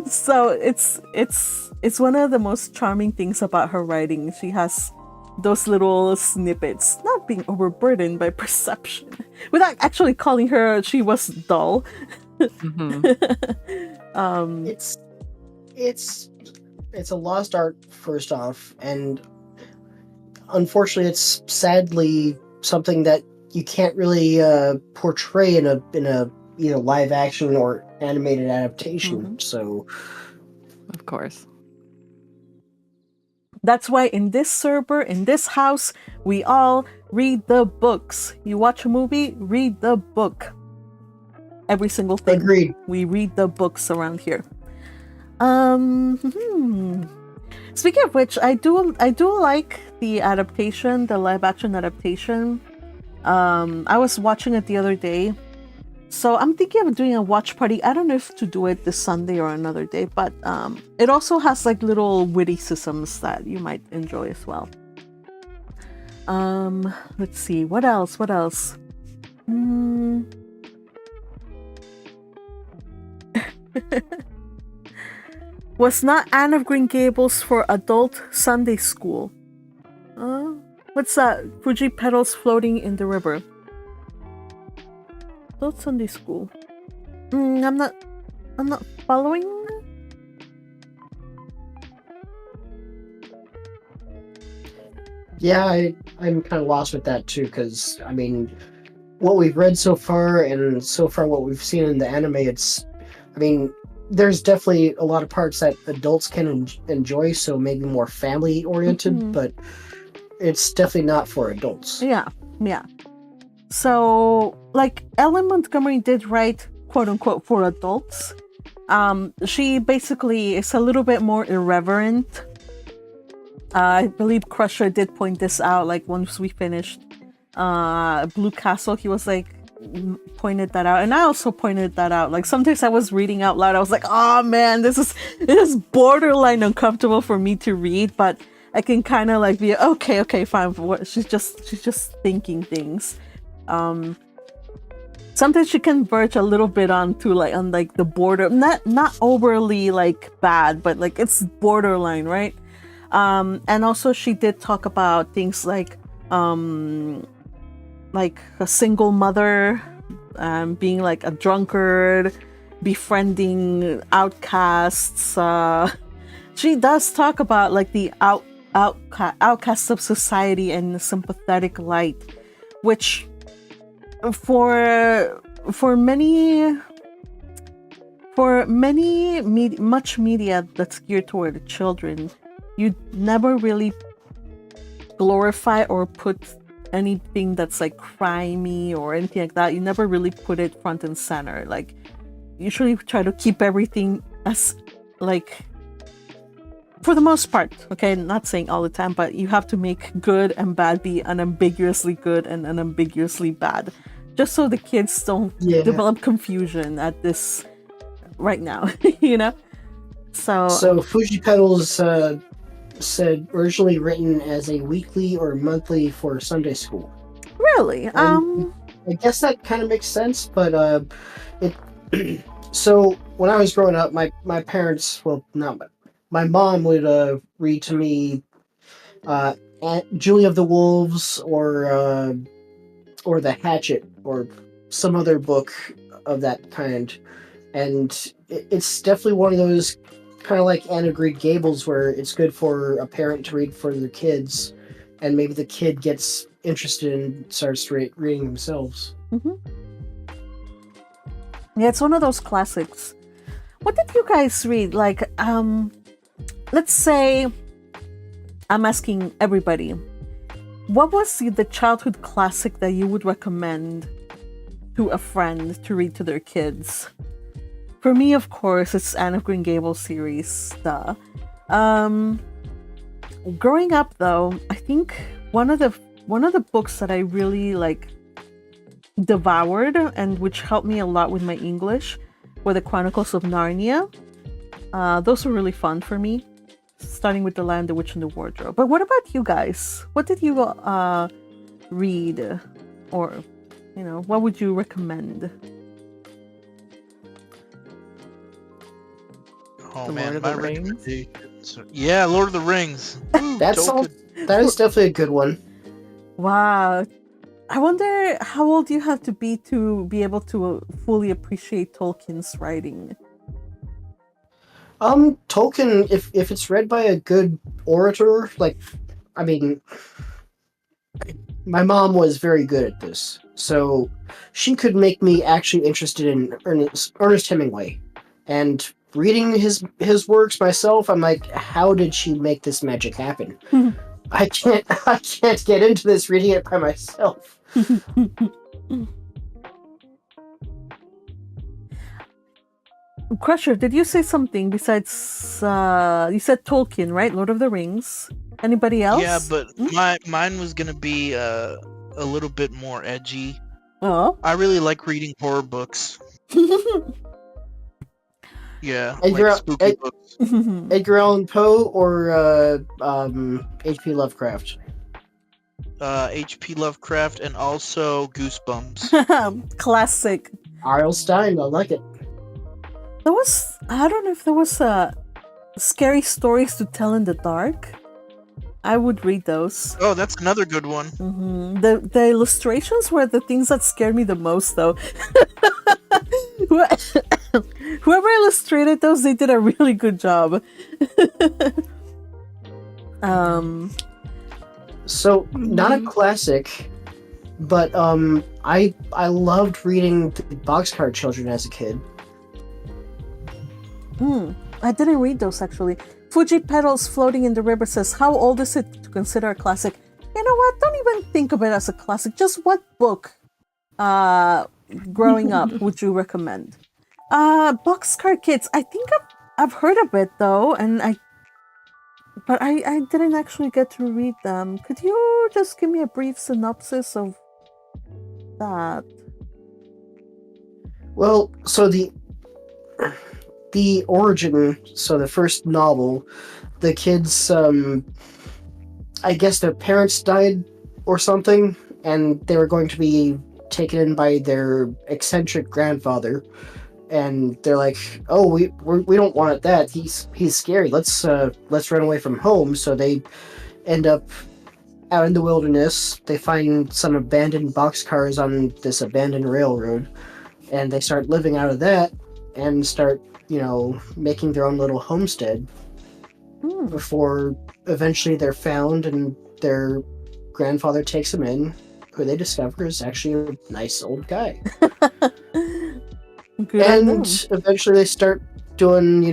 So it's one of the most charming things about her writing. She has those little snippets, not being overburdened by perception, without actually calling her she was dull. It's a lost art, first off, and unfortunately it's sadly something that you can't really portray in a live action or animated adaptation. So Of course. That's why in this server, in this house, we all read the books. You watch a movie, read the book. Every single thing. Agreed. We read the books around here. Speaking of which, I do like the adaptation, the live action adaptation. I was watching it the other day. So I'm thinking of doing a watch party. I don't know if to do it this Sunday or another day, but it also has like little witticisms that you might enjoy as well. Let's see, what else? Was not Anne of Green Gables for adult Sunday school? What's that? Fuji petals floating in the river. Adult Sunday school. I'm not following. Yeah, I'm kind of lost with that too, because I mean, what we've read so far, and so far what we've seen in the anime, there's definitely a lot of parts that adults can enjoy, so maybe more family oriented, but it's definitely not for adults. Yeah. So, like, Ellen Montgomery did write, quote unquote, for adults. She basically is a little bit more irreverent. I believe Crusher did point this out, like, once we finished Blue Castle, he was like, pointed that out, and I also pointed that out. Like, sometimes I was reading out loud, I was like, oh man, this is borderline uncomfortable for me to read, but I can kind of like be okay, fine. She's just thinking things. Sometimes she can verge a little bit on the border, not overly like bad, but like it's borderline, right? And also she did talk about things like a single mother, being like a drunkard, befriending outcasts. She does talk about like the outcasts of society and the sympathetic light, which for much media that's geared toward children, you never really glorify or put anything that's like crimey or anything like that. You never really put it front and center. Like, usually try to keep everything as like, for the most part, okay, not saying all the time, but you have to make good and bad be unambiguously good and unambiguously bad, just so the kids don't develop confusion at this right now. So Fuji Petals said originally written as a weekly or monthly for Sunday school. Really? I guess that kind of makes sense, but so when I was growing up, my parents, my mom would read to me Julie of the Wolves or The Hatchet or some other book of that kind, and it's definitely one of those kind of like Anne of Green Gables where it's good for a parent to read for their kids, and maybe the kid gets interested and starts reading themselves. Yeah, it's one of those classics. What did you guys read? Like, let's say, I'm asking everybody, what was the childhood classic that you would recommend to a friend to read to their kids? For me, of course, it's Anne of Green Gables series. Um, growing up, though, I think one of the books that I really like devoured and which helped me a lot with my English were the Chronicles of Narnia. Those were really fun for me, starting with The Lion, the Witch, and the Wardrobe. But what about you guys? What did you read, or what would you recommend? Oh The man, Lord of my the Rings? recommendations. Yeah, Lord of the Rings. Ooh, That's all. Tolkien. That is definitely a good one. Wow. I wonder how old you have to be able to fully appreciate Tolkien's writing. Tolkien, if it's read by a good orator, I mean, my mom was very good at this, so she could make me actually interested in Ernest Hemingway, and reading his works myself, I'm like, how did she make this magic happen? I can't get into this reading it by myself. Crusher, did you say something besides you said Tolkien, right? Lord of the Rings. Anybody else? Yeah, but mine was gonna be a little bit more edgy. Oh. I really like reading horror books. Yeah, Edgar- like spooky Ed- books. Edgar Allan Poe or H.P. Lovecraft. H.P. Lovecraft and also Goosebumps. Classic. R.L. Stein, I like it. I don't know if there was scary stories to tell in the dark. I would read those. Oh, that's another good one. Mm-hmm. The illustrations were the things that scared me the most, though. Whoever illustrated those, they did a really good job. So not a classic, but I loved reading the Boxcar Children as a kid. I didn't read those actually. Fuji Petals Floating in the River says, how old is it to consider a classic? You know what? Don't even think of it as a classic. Just what book growing up would you recommend? Boxcar Kids. I think I've heard of it though, but I didn't actually get to read them. Could you just give me a brief synopsis of that? Well, so the origin, so the first novel, the kids, I guess their parents died or something, and they were going to be taken in by their eccentric grandfather, and they're like, "Oh, we don't want that. He's scary. Let's run away from home." So they end up out in the wilderness. They find some abandoned boxcars on this abandoned railroad, and they start living out of that and start, making their own little homestead before eventually they're found and their grandfather takes them in, who they discover is actually a nice old guy. Good on them. And eventually they start doing,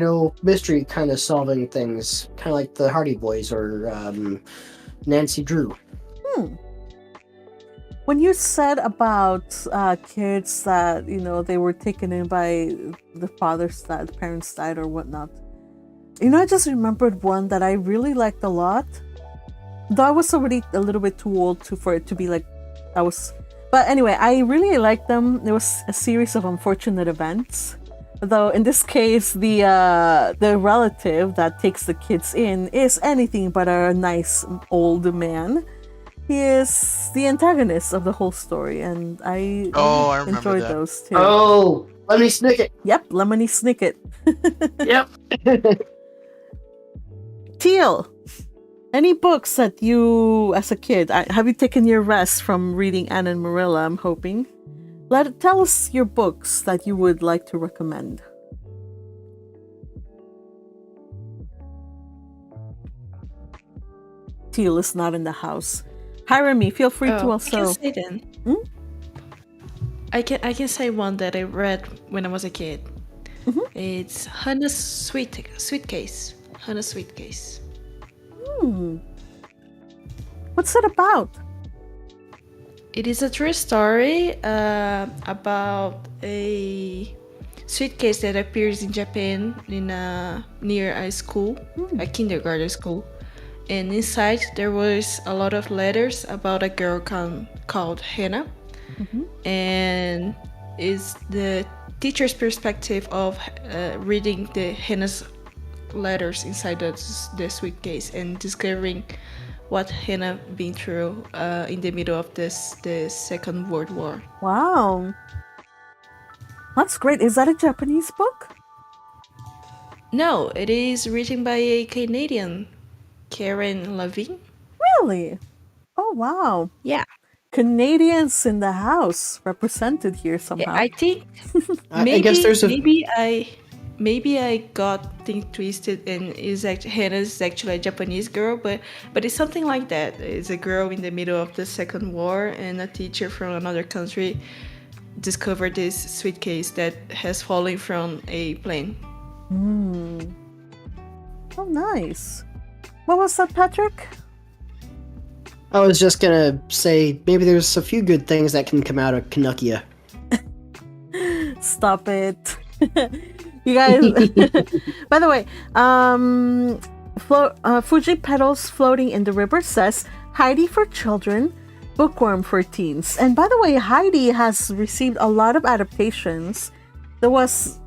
mystery kind of solving things, kind of like the Hardy Boys or Nancy Drew. When you said about kids that they were taken in by the parents died or whatnot, I just remembered one that I really liked a lot. Though I was already a little bit too old for it to be like I was. But anyway, I really liked them. There was a series of unfortunate events. Though in this case, the relative that takes the kids in is anything but a nice old man. He is the antagonist of the whole story, and I remember enjoyed that. those too. Oh, Lemony Snicket. Yep, Lemony Snicket. Yep. Teal, any books that you, as a kid, have you taken your rest from reading Anne and Marilla? I'm hoping. Tell us your books that you would like to recommend. Teal is not in the house. Hi, Remy. Feel free to also. I can say then. I can say one that I read when I was a kid. It's Hannah's Suitcase. Hannah's Suitcase. What's it about? It is a true story about a suitcase that appears in Japan in near a school, a kindergarten school. And inside there was a lot of letters about a girl called Hannah. And is the teacher's perspective of reading the Hannah's letters inside the suitcase and discovering what Hannah been through in the middle of the Second World War. Wow. That's great. Is that a Japanese book? No, it is written by a Canadian, Karen Levine. Really? Oh, wow. Yeah, Canadians in the house represented here somehow. I think I guess there's a maybe I got things twisted and Hannah is actually a Japanese girl, but it's something like that. It's a girl in the middle of the Second War, and a teacher from another country discovered this suitcase that has fallen from a plane. Oh, nice. What was that, Patrick? I was just gonna say maybe there's a few good things that can come out of Canuckia. Stop it. You guys. By the way, Fuji Petals Floating in the River says Heidi for children, bookworm for teens. And by the way, Heidi has received a lot of adaptations. There was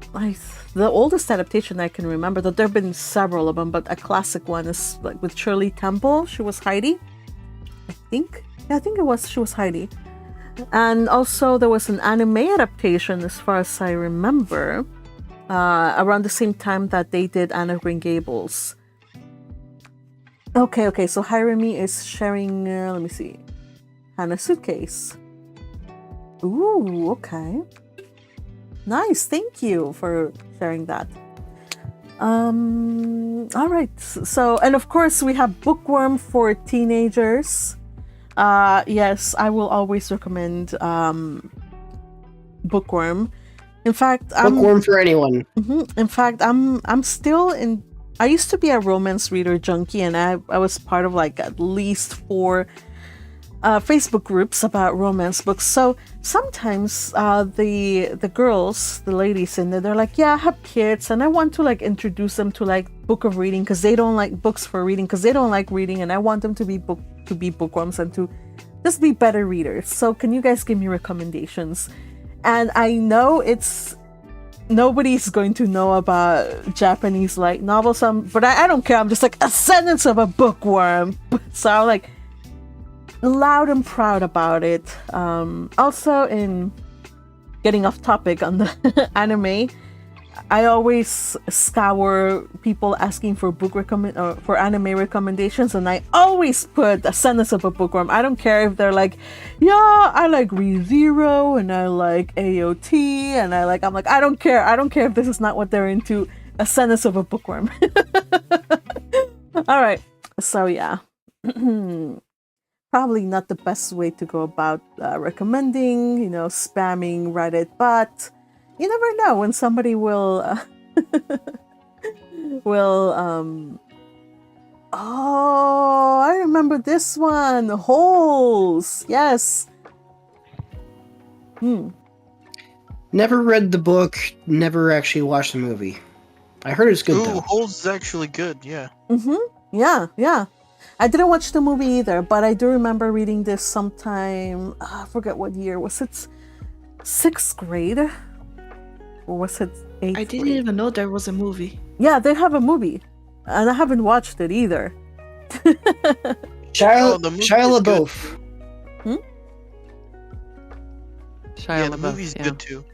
the oldest adaptation I can remember, though there have been several of them, but a classic one is like with Shirley Temple. She was Heidi. I think she was Heidi. And also there was an anime adaptation, as far as I remember, around the same time that they did Anne of Green Gables. Okay, so Hirami is sharing, let me see, Hannah's suitcase. Ooh, okay. Nice, thank you for sharing that. All right, so, and of course we have Bookworm for teenagers. Yes, I will always recommend Bookworm. In fact, Bookworm for anyone. In fact, I'm still in. I used to be a romance reader junkie, and I was part of like at least 4 Facebook groups about romance books. So sometimes the girls, the ladies in there, they're like, yeah, I have kids, and I want to like introduce them to like book of reading because they don't like books for reading because they don't like reading, and I want them to be bookworms and to just be better readers. So can you guys give me recommendations? And I know nobody's going to know about Japanese light novels, but I don't care. I'm just like a sentence of a bookworm. So I'm like loud and proud about it. Also, in getting off topic on the anime, I always scour people asking for for anime recommendations, and I always put a sentence of a bookworm. I don't care if they're like, yeah, I like ReZero and I like AOT and I'm like, I don't care if this is not what they're into. A sentence of a bookworm. All right, so yeah. Probably not the best way to go about recommending, spamming Reddit, but you never know when somebody will oh, I remember this one. Holes. Yes. Never read the book, never actually watched the movie. I heard it's good though. Holes is actually good, yeah. Yeah. I didn't watch the movie either, but I do remember reading this sometime, I forget what year. Was it 6th grade? Or was it 8th I didn't grade? even know there was a movie. Yeah, they have a movie. And I haven't watched it either. Shia the movie is LaBeouf. Yeah, the movie's good too.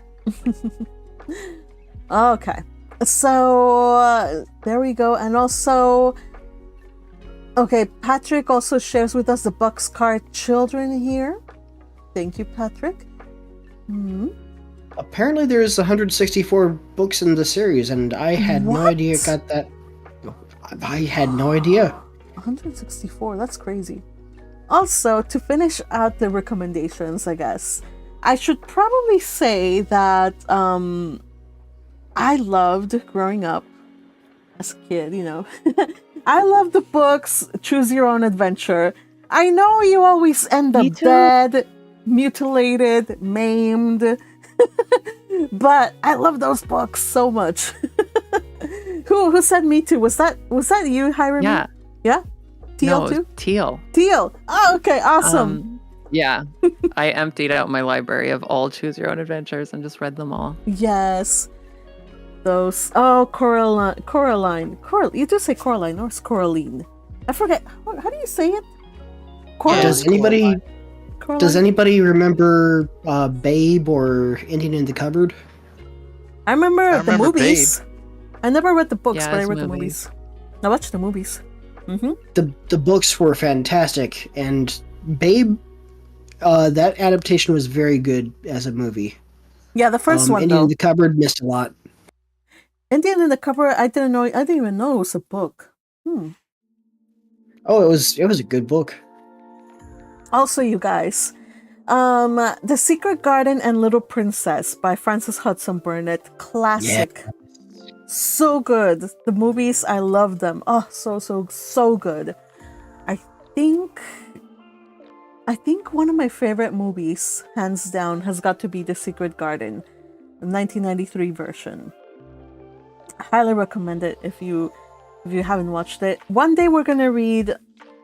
Okay. So, there we go. And also, okay, Patrick also shares with us the Boxcar Children here. Thank you, Patrick. Apparently there's 164 books in the series, and I had no idea it got that. I had no idea. 164, that's crazy. Also, to finish out the recommendations, I guess, I should probably say that I loved growing up as a kid, I love the books, Choose Your Own Adventure. I know you always end up dead, mutilated, maimed. But I love those books so much. Who said me too? Was that you, Hiram? Yeah. Yeah? Teal No, too? Teal. Teal. Oh, okay, awesome. Yeah. I emptied out my library of all Choose Your Own Adventures and just read them all. Yes. Those. Oh, Coraline. You do say Coraline, or it's Coraline? I forget. How do you say it? Coraline. Does anybody remember Babe or Indian in the Cupboard? I remember the movies. Babe. I never read the books, Yeah, but I it's read the movies. movies. I watched the movies. Mm-hmm. The books were fantastic, and Babe, that adaptation was very good as a movie. Yeah, the first one Indian though. in the Cupboard missed a lot. Indian in the Cupboard. I didn't even know it was a book. Oh, it was a good book. Also, you guys, The Secret Garden and Little Princess by Frances Hudson Burnett. Classic. So good. The movies, I love them. Oh, so good. I think one of my favorite movies, hands down, has got to be The Secret Garden, the 1993 version. I highly recommend it if you haven't watched it. One day we're gonna read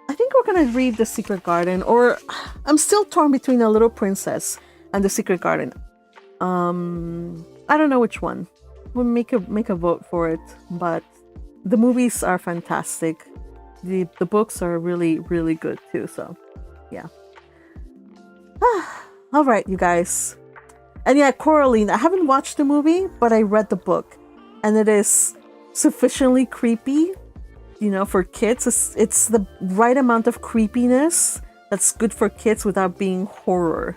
The Secret Garden, or I'm still torn between A Little Princess and The Secret Garden. I don't know which one. We'll make a vote for it, but the movies are fantastic. The books are really, really good too, so yeah. All right, you guys. And yeah, Coraline, I haven't watched the movie, but I read the book, and it is sufficiently creepy, for kids. It's the right amount of creepiness that's good for kids without being horror.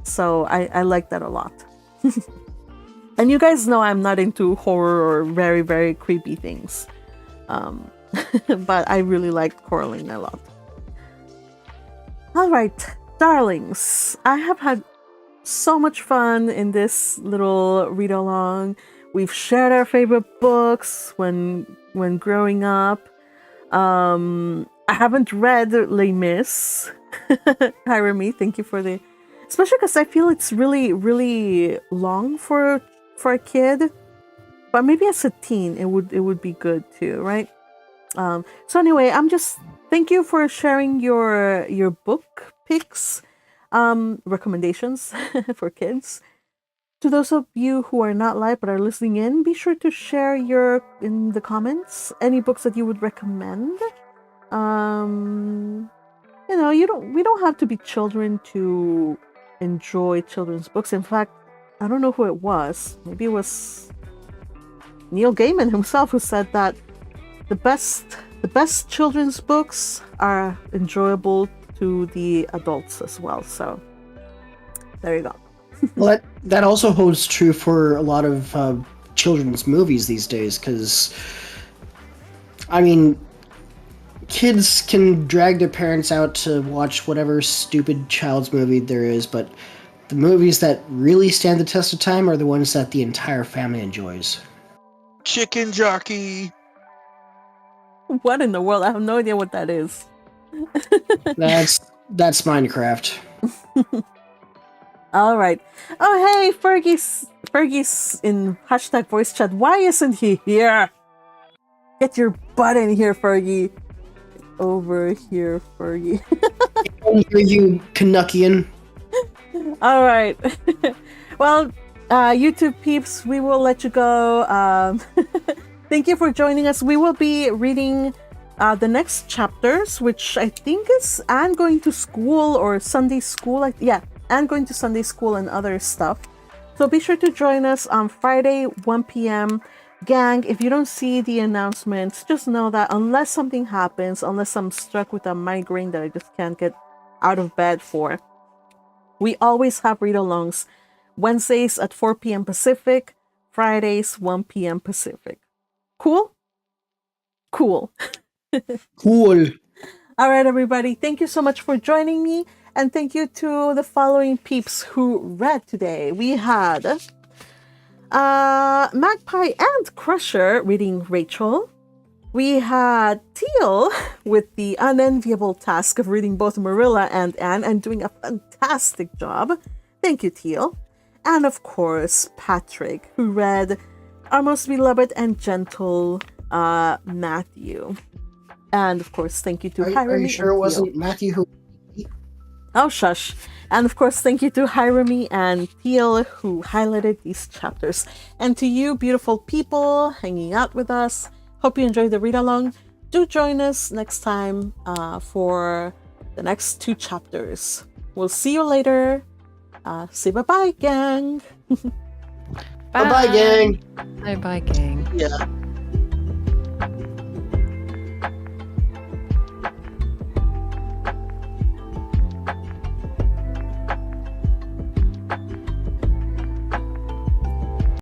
So I like that a lot. And you guys know I'm not into horror or very, very creepy things. But I really liked Coraline a lot. All right, darlings. I have had so much fun in this little read-along. We've shared our favorite books when growing up. I haven't read Les Mis. Hiram, thank you for the... Especially because I feel it's really, really long for a kid. But maybe as a teen, it would be good too, right? So anyway, thank you for sharing your book picks, recommendations for kids. To those of you who are not live but are listening in, be sure to share in the comments any books that you would recommend. We don't have to be children to enjoy children's books. In fact, I don't know who it was. Maybe it was Neil Gaiman himself who said that the best children's books are enjoyable to the adults as well. So there you go. Well, that also holds true for a lot of children's movies these days, because, kids can drag their parents out to watch whatever stupid child's movie there is, but the movies that really stand the test of time are the ones that the entire family enjoys. Chicken jockey. What in the world? I have no idea what that is. That's Minecraft. All right. Oh, hey, Fergie's in #voice chat. Why isn't he here? Get your butt in here, Fergie. Over here, Fergie. I hear you, Canuckian. All right. Well, YouTube peeps, we will let you go. Thank you for joining us. We will be reading the next chapters, which I think is Anne going to school or Sunday school. Anne going to Sunday school and other stuff. So be sure to join us on Friday, 1 p.m. Gang, if you don't see the announcements, just know that unless something happens, unless I'm struck with a migraine that I just can't get out of bed for, we always have read-alongs. Wednesdays at 4 p.m. Pacific, Fridays, 1 p.m. Pacific. Cool? Cool. Cool. All right, everybody. Thank you so much for joining me. And thank you to the following peeps who read today. We had Magpie and Crusher reading Rachel. We had Teal with the unenviable task of reading both Marilla and Anne and doing a fantastic job. Thank you, Teal. and of course, Patrick, who read our most beloved and gentle Matthew. And of course, thank you to Hirami. Are you sure it wasn't Matthew who? Oh, shush. And of course, thank you to Hirami and Teal who highlighted these chapters. And to you, beautiful people, hanging out with us. Hope you enjoyed the read along. Do join us next time for the next 2 chapters. We'll see you later. Say bye-bye, gang. Bye-bye, gang. Bye-bye, gang. Yeah.